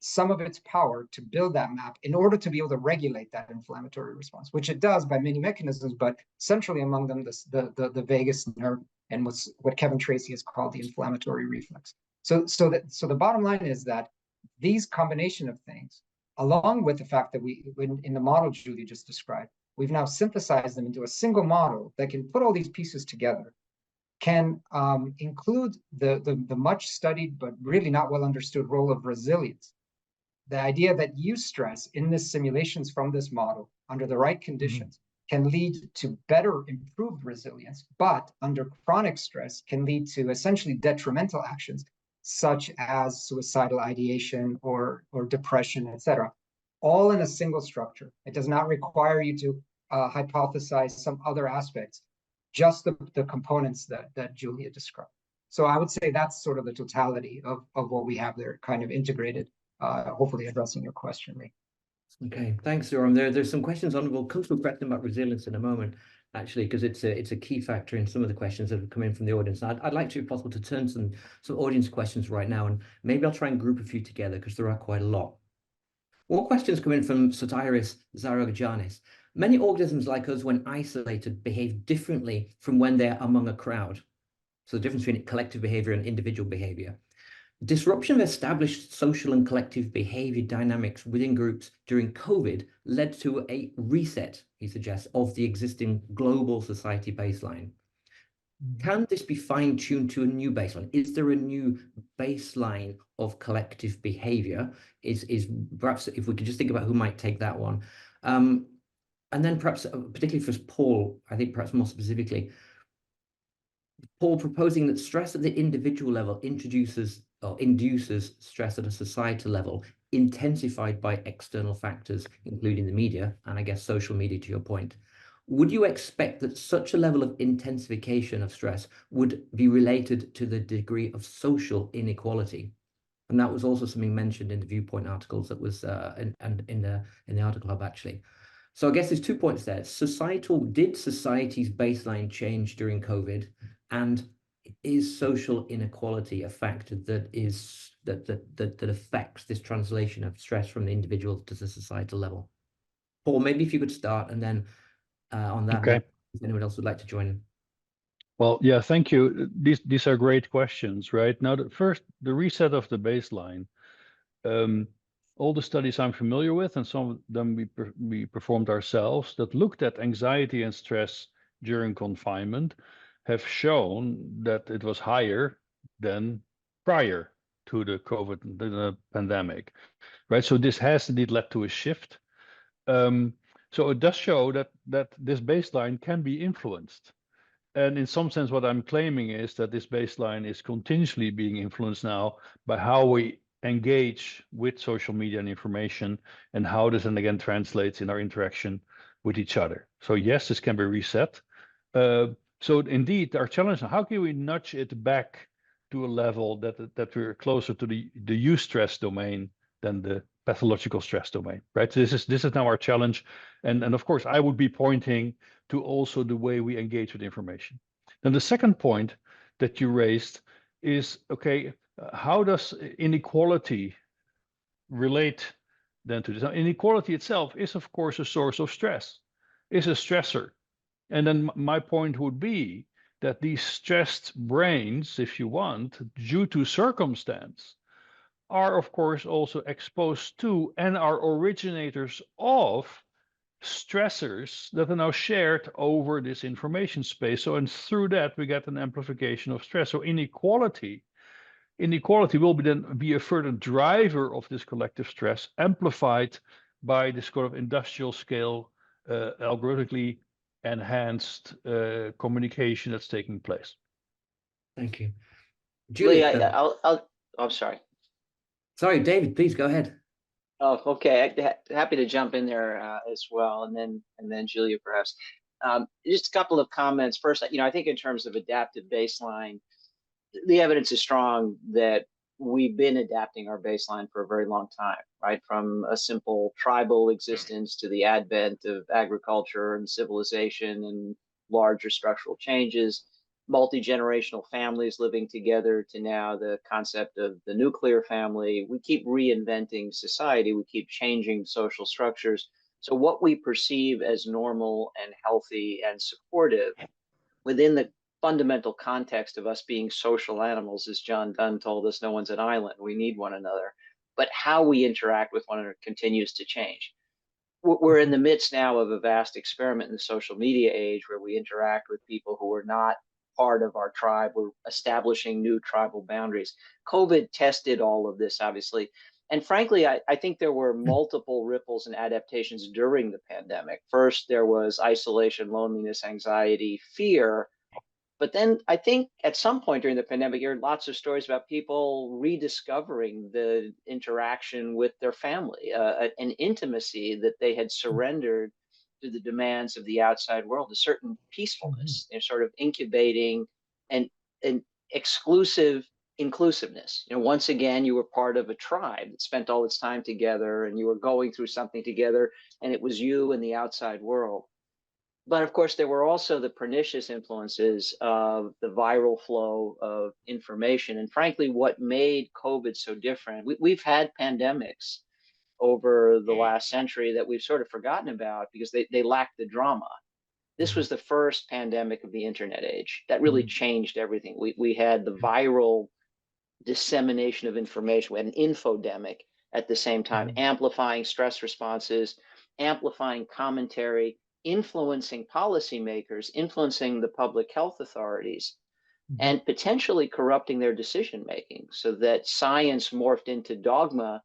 some of its power to build that map in order to be able to regulate that inflammatory response, which it does by many mechanisms, but centrally among them the vagus nerve and what Kevin Tracy has called the inflammatory reflex. So the bottom line is that these combination of things, along with the fact that in the model Julia just described, we've now synthesized them into a single model that can put all these pieces together, can include the much studied but really not well understood role of resilience. The idea that eustress in the simulations from this model under the right conditions can lead to better improved resilience, but under chronic stress can lead to essentially detrimental actions such as suicidal ideation or depression, etc., all in a single structure. It does not require you to hypothesize some other aspects, just the components that Julia described. So I would say that's sort of the totality of what we have there, kind of integrated, hopefully addressing your question, Lee. Okay, thanks, Yoram. There's some questions on. We'll come to a question about resilience in a moment, actually, because it's a key factor in some of the questions that have come in from the audience. I'd like to, if possible, to turn some audience questions right now, and maybe I'll try and group a few together because there are quite a lot. One questions come in from Sotiris Zaragojanis. Many organisms like us, when isolated, behave differently from when they're among a crowd. So the difference between collective behavior and individual behavior. Disruption of established social and collective behavior dynamics within groups during COVID led to a reset, he suggests, of the existing global society baseline. Can this be fine-tuned to a new baseline? Is there a new baseline of collective behavior? Is perhaps, if we could just think about who might take that one. And then perhaps, particularly for Paul, I think perhaps more specifically, Paul proposing that stress at the individual level induces stress at a societal level, intensified by external factors, including the media, and I guess social media, to your point. Would you expect that such a level of intensification of stress would be related to the degree of social inequality? And that was also something mentioned in the Viewpoint articles that was in the Article Hub, actually. So I guess there's 2 points there. Did society's baseline change during COVID? And is social inequality a factor that affects this translation of stress from the individual to the societal level? Paul, maybe if you could start, and then on that, Okay. if anyone else would like to join in. Well, yeah, thank you. These are great questions, right? Now, the reset of the baseline. All the studies I'm familiar with, and some of them we performed ourselves, that looked at anxiety and stress during confinement, have shown that it was higher than prior to the COVID pandemic, right? So this has indeed led to a shift. So it does show that this baseline can be influenced. And in some sense, what I'm claiming is that this baseline is continuously being influenced now by how we engage with social media and information, and how this then again translates in our interaction with each other. So yes, this can be reset. So indeed, our challenge is how can we nudge it back to a level that we're closer to the eustress domain than the pathological stress domain, right? So this is now our challenge, and of course I would be pointing to also the way we engage with information. Then the second point that you raised is, okay, how does inequality relate then to this? Now, inequality itself is of course a source of stress, is a stressor. And then my point would be that these stressed brains, if you want, due to circumstance, are of course also exposed to and are originators of stressors that are now shared over this information space. So, and through that, we get an amplification of stress. So inequality will be a further driver of this collective stress, amplified by this kind of industrial scale, algorithmically enhanced communication that's taking place. Thank you. Julia, I'm sorry. Sorry, David, please go ahead. Oh, okay. Happy to jump in there as well, and then Julia perhaps. Just a couple of comments. First, I think in terms of adaptive baseline, the evidence is strong that we've been adapting our baseline for a very long time, right? From a simple tribal existence to the advent of agriculture and civilization and larger structural changes, multi-generational families living together, to now the concept of the nuclear family. We keep reinventing society. We keep changing social structures. So what we perceive as normal and healthy and supportive within the fundamental context of us being social animals, as John Donne told us, no one's an island, we need one another. But how we interact with one another continues to change. We're in the midst now of a vast experiment in the social media age where we interact with people who are not part of our tribe. We're establishing new tribal boundaries. COVID tested all of this, obviously. And frankly, I think there were multiple ripples and adaptations during the pandemic. First, there was isolation, loneliness, anxiety, fear. But then I think at some point during the pandemic, you heard lots of stories about people rediscovering the interaction with their family, an intimacy that they had surrendered to the demands of the outside world, a certain peacefulness. They're sort of incubating and exclusive inclusiveness. Once again, you were part of a tribe that spent all its time together, and you were going through something together, and it was you and the outside world. But of course, there were also the pernicious influences of the viral flow of information. And frankly, what made COVID so different, we've had pandemics over the last century that we've sort of forgotten about because they lack the drama. This was the first pandemic of the internet age that really changed everything. We had the viral dissemination of information. We had an infodemic at the same time, amplifying stress responses, amplifying commentary, influencing policymakers, influencing the public health authorities, and potentially corrupting their decision making, so that science morphed into dogma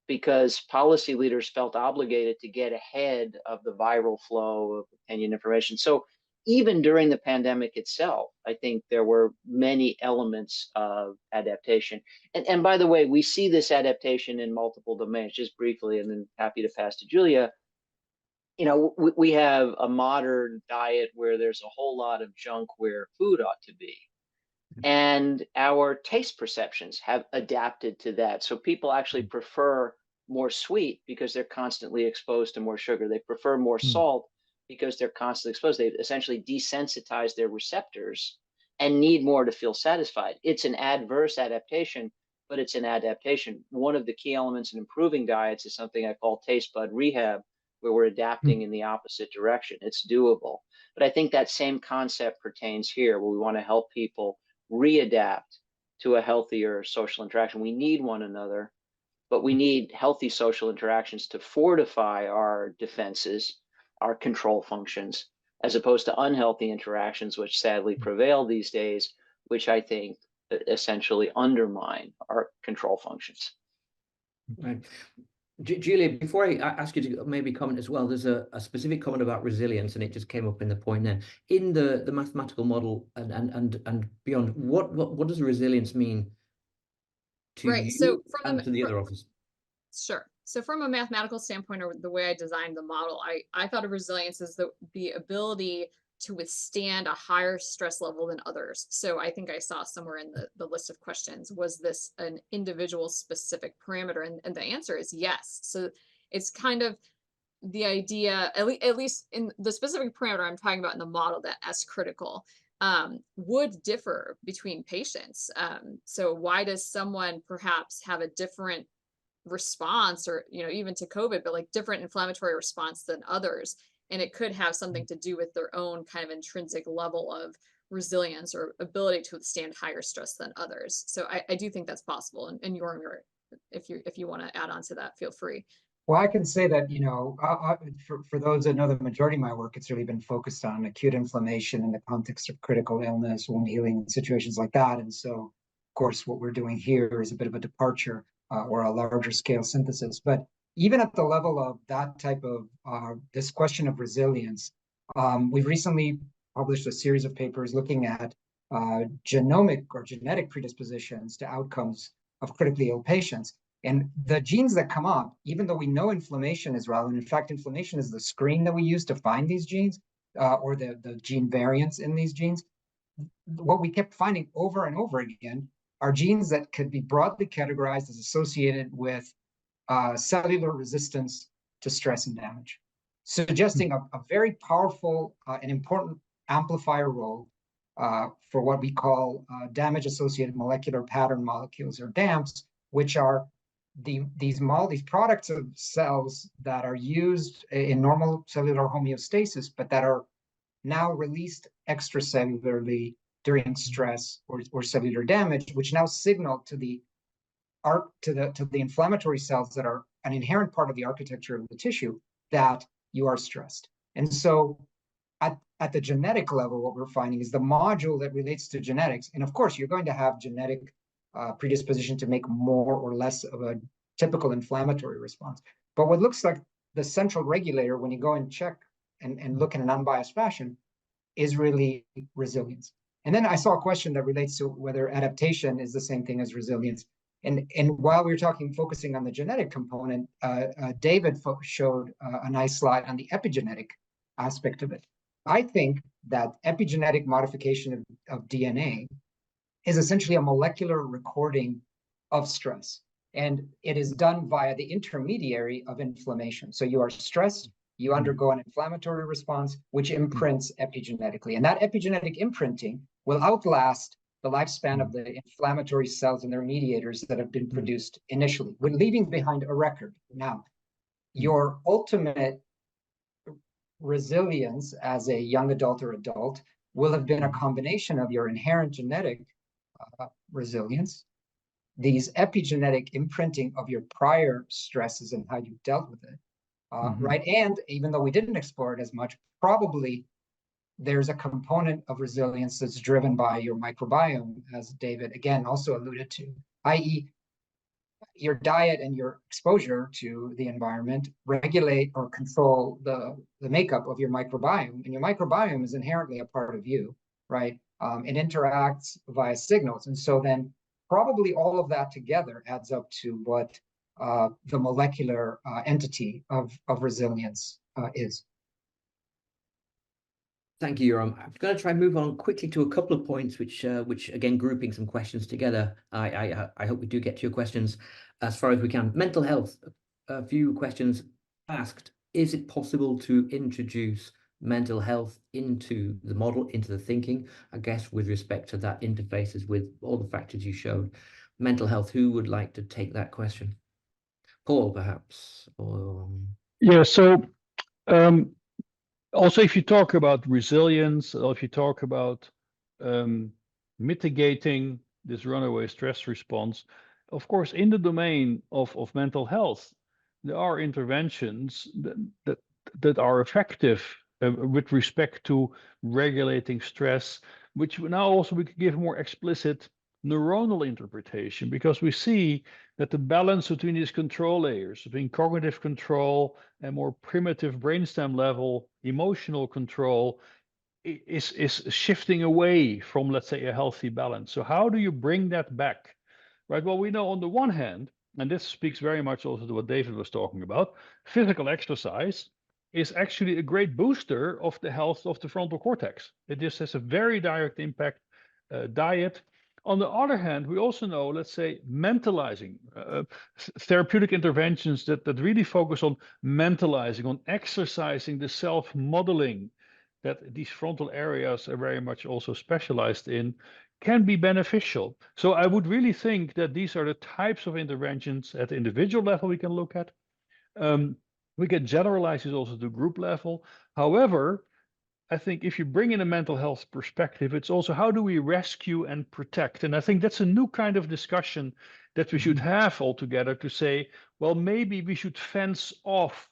because policy leaders felt obligated to get ahead of the viral flow of opinion information. So even during the pandemic itself, I think there were many elements of adaptation. And by the way, we see this adaptation in multiple domains, just briefly, and then happy to pass to Julia. We have a modern diet where there's a whole lot of junk where food ought to be. And our taste perceptions have adapted to that. So people actually prefer more sweet because they're constantly exposed to more sugar. They prefer more salt because they're constantly exposed. They've essentially desensitized their receptors and need more to feel satisfied. It's an adverse adaptation, but it's an adaptation. One of the key elements in improving diets is something I call taste bud rehab, where we're adapting in the opposite direction. It's doable. But I think that same concept pertains here, where we want to help people readapt to a healthier social interaction. We need one another, but we need healthy social interactions to fortify our defenses, our control functions, as opposed to unhealthy interactions, which sadly prevail these days, which I think essentially undermine our control functions. Right. Julia, before I ask you to maybe comment as well, there's a specific comment about resilience, and it just came up in the point there. In the mathematical model and beyond, what does resilience mean to you so and to the other authors? Sure. So from a mathematical standpoint, or the way I designed the model, I thought of resilience as the ability to withstand a higher stress level than others. So I think I saw somewhere in the list of questions, was this an individual specific parameter? And the answer is yes. So it's kind of the idea, at least in the specific parameter I'm talking about in the model, that S critical would differ between patients. So why does someone perhaps have a different response, or even to COVID, but like different inflammatory response than others? And it could have something to do with their own kind of intrinsic level of resilience or ability to withstand higher stress than others. So I do think that's possible. And Yoram, if you want to add on to that, feel free. Well, I can say that, for those that know the majority of my work, it's really been focused on acute inflammation in the context of critical illness, wound healing, situations like that. And so, of course, what we're doing here is a bit of a departure or a larger scale synthesis. But even at the level of that type of this question of resilience, we've recently published a series of papers looking at genomic or genetic predispositions to outcomes of critically ill patients. And the genes that come up, even though we know inflammation is relevant, in fact, inflammation is the screen that we use to find these genes or the gene variants in these genes. What we kept finding over and over again are genes that could be broadly categorized as associated with cellular resistance to stress and damage, suggesting a very powerful and important amplifier role for what we call damage-associated molecular pattern molecules, or DAMPs, which are these products of cells that are used in normal cellular homeostasis, but that are now released extracellularly during stress or cellular damage, which now signal to the inflammatory cells that are an inherent part of the architecture of the tissue that you are stressed. And so at the genetic level, what we're finding is the module that relates to genetics. And of course, you're going to have genetic predisposition to make more or less of a typical inflammatory response. But what looks like the central regulator, when you go and check and look in an unbiased fashion, is really resilience. And then I saw a question that relates to whether adaptation is the same thing as resilience. And while we were focusing on the genetic component, David showed a nice slide on the epigenetic aspect of it. I think that epigenetic modification of DNA is essentially a molecular recording of stress. And it is done via the intermediary of inflammation. So you are stressed, you undergo an inflammatory response, which imprints epigenetically. And that epigenetic imprinting will outlast the lifespan of the inflammatory cells and their mediators that have been produced initially. We're leaving behind a record. Now, your ultimate resilience as a young adult or adult will have been a combination of your inherent genetic resilience, these epigenetic imprinting of your prior stresses and how you dealt with it, right? And even though we didn't explore it as much, probably there's a component of resilience that's driven by your microbiome, as David again also alluded to, i.e., your diet and your exposure to the environment regulate or control the makeup of your microbiome. And your microbiome is inherently a part of you, right? It interacts via signals. And so then probably all of that together adds up to what the molecular entity of resilience is. Thank you, Yoram. I'm going to try and move on quickly to a couple of points, which again, grouping some questions together. I hope we do get to your questions as far as we can. Mental health, a few questions asked. Is it possible to introduce mental health into the model, into the thinking? I guess with respect to that interfaces with all the factors you showed. Mental health, who would like to take that question? Paul, perhaps? Or... Yeah, so also, if you talk about resilience, or if you talk about mitigating this runaway stress response, of course, in the domain of mental health, there are interventions that are effective with respect to regulating stress, which now also we can give more explicit neuronal interpretation, because we see that the balance between these control layers, between cognitive control and more primitive brainstem level emotional control, is shifting away from, let's say, a healthy balance. So how do you bring that back? Right. Well, we know on the one hand, and this speaks very much also to what David was talking about, physical exercise is actually a great booster of the health of the frontal cortex. It just has a very direct impact. Diet. On the other hand, we also know, let's say, mentalizing, therapeutic interventions that really focus on mentalizing, on exercising the self-modeling that these frontal areas are very much also specialized in, can be beneficial. So I would really think that these are the types of interventions at the individual level we can look at. We can generalize this also to group level. However, I think if you bring in a mental health perspective, it's also how do we rescue and protect? And I think that's a new kind of discussion that we should have altogether, to say, well, maybe we should fence off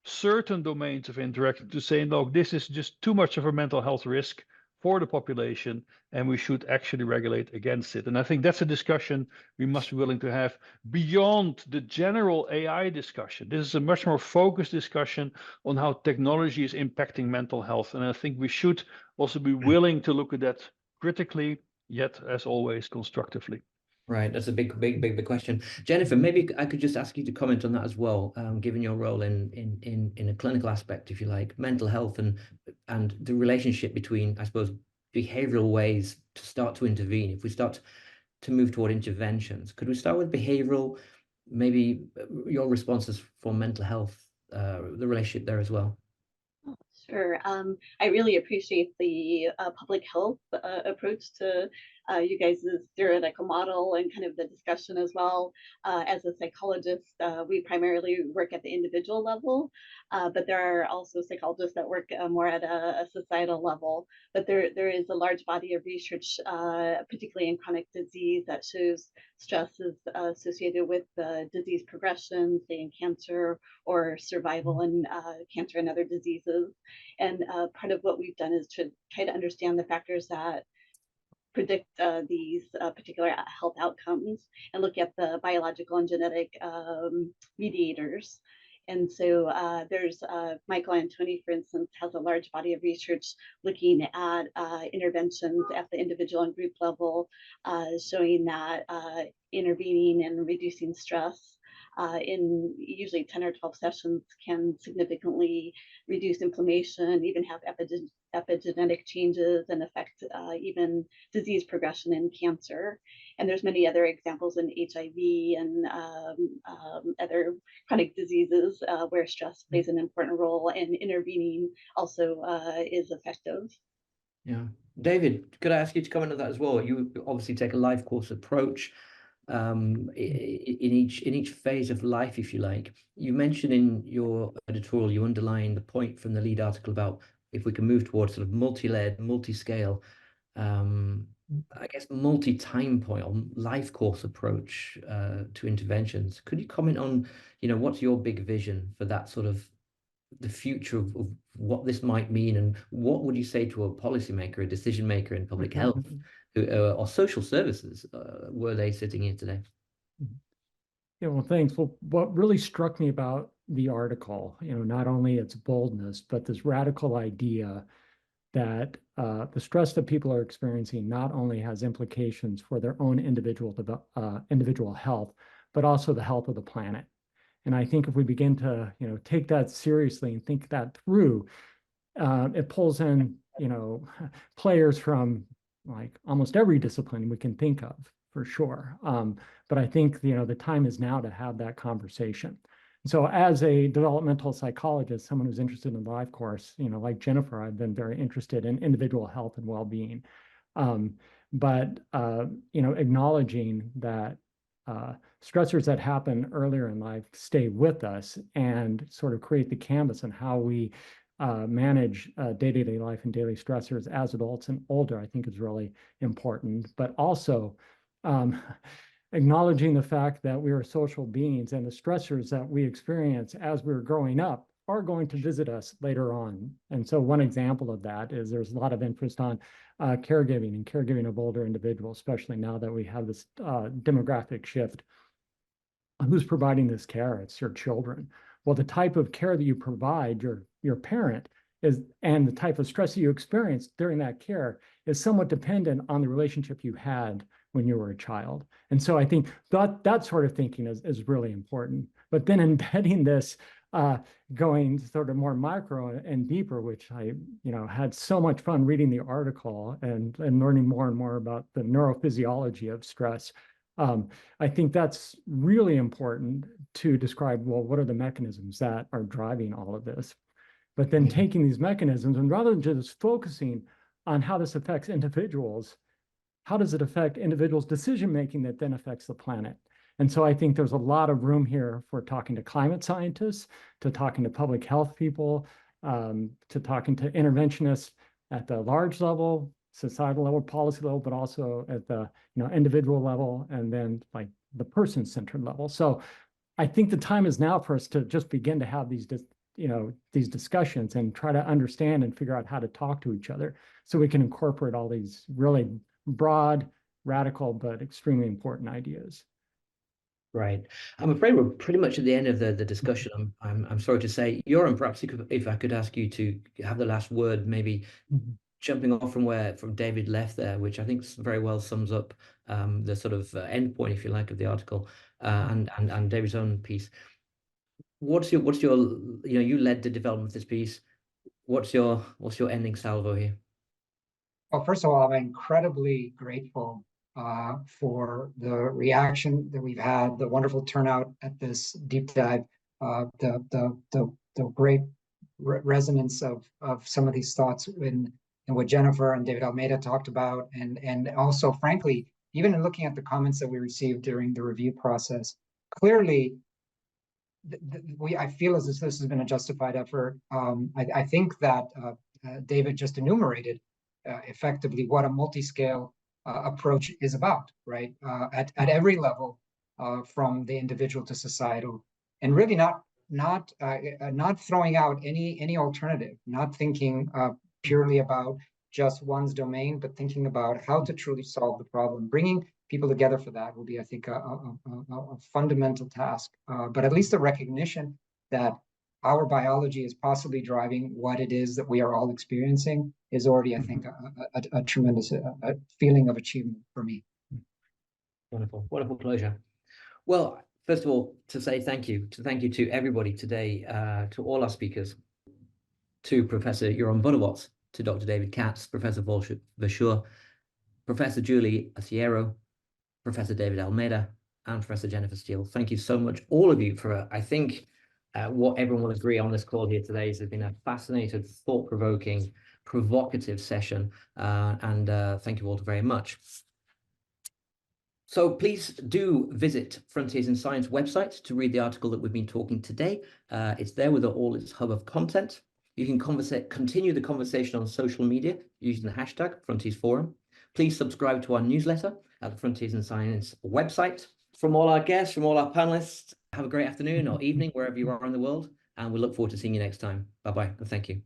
certain domains of interaction to say, look, this is just too much of a mental health risk for the population, and we should actually regulate against it. And I think that's a discussion we must be willing to have beyond the general AI discussion. This is a much more focused discussion on how technology is impacting mental health. And I think we should also be willing to look at that critically, yet as always, constructively. Right, that's a big question. Jennifer, maybe I could just ask you to comment on that as well, given your role in a clinical aspect, if you like, mental health and the relationship between, I suppose, behavioral ways to start to intervene. If we start to move toward interventions, could we start with behavioral? Maybe your responses for mental health, the relationship there as well. Sure. I really appreciate the public health approach to you guys' theoretical model and kind of the discussion as well. As a psychologist, we primarily work at the individual level, but there are also psychologists that work more at a societal level. But there is a large body of research, particularly in chronic disease, that shows stress is associated with disease progression, say in cancer, or survival in cancer and other diseases. And part of what we've done is to try to understand the factors that predict these particular health outcomes and look at the biological and genetic mediators. And so there's Michael Antoni, for instance, has a large body of research looking at interventions at the individual and group level, showing that intervening and reducing stress in usually 10 or 12 sessions can significantly reduce inflammation, even have epigenetic changes and affect even disease progression in cancer. And there's many other examples in HIV and other chronic diseases where stress plays an important role, and intervening also is effective. Yeah. David, could I ask you to comment on that as well? You obviously take a life course approach in each phase of life, if you like. You mentioned in your editorial, you underline the point from the lead article about if we can move towards sort of multi-layered, multi-scale, I guess multi-time point or life course approach to interventions. Could you comment on, what's your big vision for that sort of the future of what this might mean, and what would you say to a policymaker, a decision maker in public health, or social services, were they sitting here today? Yeah, well, thanks. Well, what really struck me about the article, not only its boldness, but this radical idea that the stress that people are experiencing not only has implications for their own individual health, but also the health of the planet. And I think if we begin to, take that seriously and think that through, it pulls in, players from like almost every discipline we can think of, for sure. But I think, the time is now to have that conversation. So as a developmental psychologist, someone who's interested in the life course, like Jennifer, I've been very interested in individual health and well-being. But acknowledging that stressors that happen earlier in life stay with us and sort of create the canvas on how we manage day-to-day life and daily stressors as adults and older, I think is really important. But also acknowledging the fact that we are social beings, and the stressors that we experience as we're growing up are going to visit us later on. And so one example of that is there's a lot of interest on caregiving and caregiving of older individuals, especially now that we have this demographic shift. Who's providing this care? It's your children. Well, the type of care that you provide your parent is, and the type of stress that you experience during that care is somewhat dependent on the relationship you had when you were a child. And so I think that sort of thinking is really important. But then embedding this, going sort of more micro and deeper, which I had so much fun reading the article and learning more and more about the neurophysiology of stress. I think that's really important to describe, well, what are the mechanisms that are driving all of this? But then taking these mechanisms, and rather than just focusing on how this affects individuals, how does it affect individuals' decision-making that then affects the planet? And so I think there's a lot of room here for talking to climate scientists, to talking to public health people, to talking to interventionists at the large level, societal level, policy level, but also at the individual level, and then like the person-centered level. So I think the time is now for us to just begin to have these discussions and try to understand and figure out how to talk to each other so we can incorporate all these really broad, radical, but extremely important ideas. Right. I'm afraid we're pretty much at the end of the discussion. I'm sorry to say. Yoram, perhaps if I could ask you to have the last word, maybe jumping off from David left there, which I think very well sums up the sort of end point, if you like, of the article, and David's own piece. What's your you led the development of this piece. What's your ending salvo here? Well, first of all, I'm incredibly grateful for the reaction that we've had, the wonderful turnout at this deep dive, the great resonance of some of these thoughts in what Jennifer and David Almeida talked about, and also, frankly, even in looking at the comments that we received during the review process, clearly, I feel as if this has been a justified effort. I think that David just enumerated effectively what a multiscale approach is about, right? At every level, from the individual to societal, and really not throwing out any alternative, not thinking purely about just one's domain, but thinking about how to truly solve the problem. Bringing people together for that will be, I think, a fundamental task. But at least a recognition that our biology is possibly driving what it is that we are all experiencing is already, I think, a tremendous feeling of achievement for me. Wonderful pleasure. Well, first of all, to say thank you to everybody today, to all our speakers, to Professor Yoram Vodovotz, to Dr. David Katz, Professor Paul Verschure, Professor Julia Arciero, Professor David Almeida, and Professor Jennifer Steele. Thank you so much, all of you, for, I think, what everyone will agree on this call here today has been a fascinating, thought-provoking, provocative session, and thank you all very much. So please do visit Frontiers in Science website to read the article that we've been talking today. It's there with all its hub of content. You can continue the conversation on social media using the hashtag Frontiers Forum. Please subscribe to our newsletter at the Frontiers in Science website. From all our guests, from all our panelists, have a great afternoon or evening, wherever you are in the world, and we look forward to seeing you next time. Bye-bye, and thank you.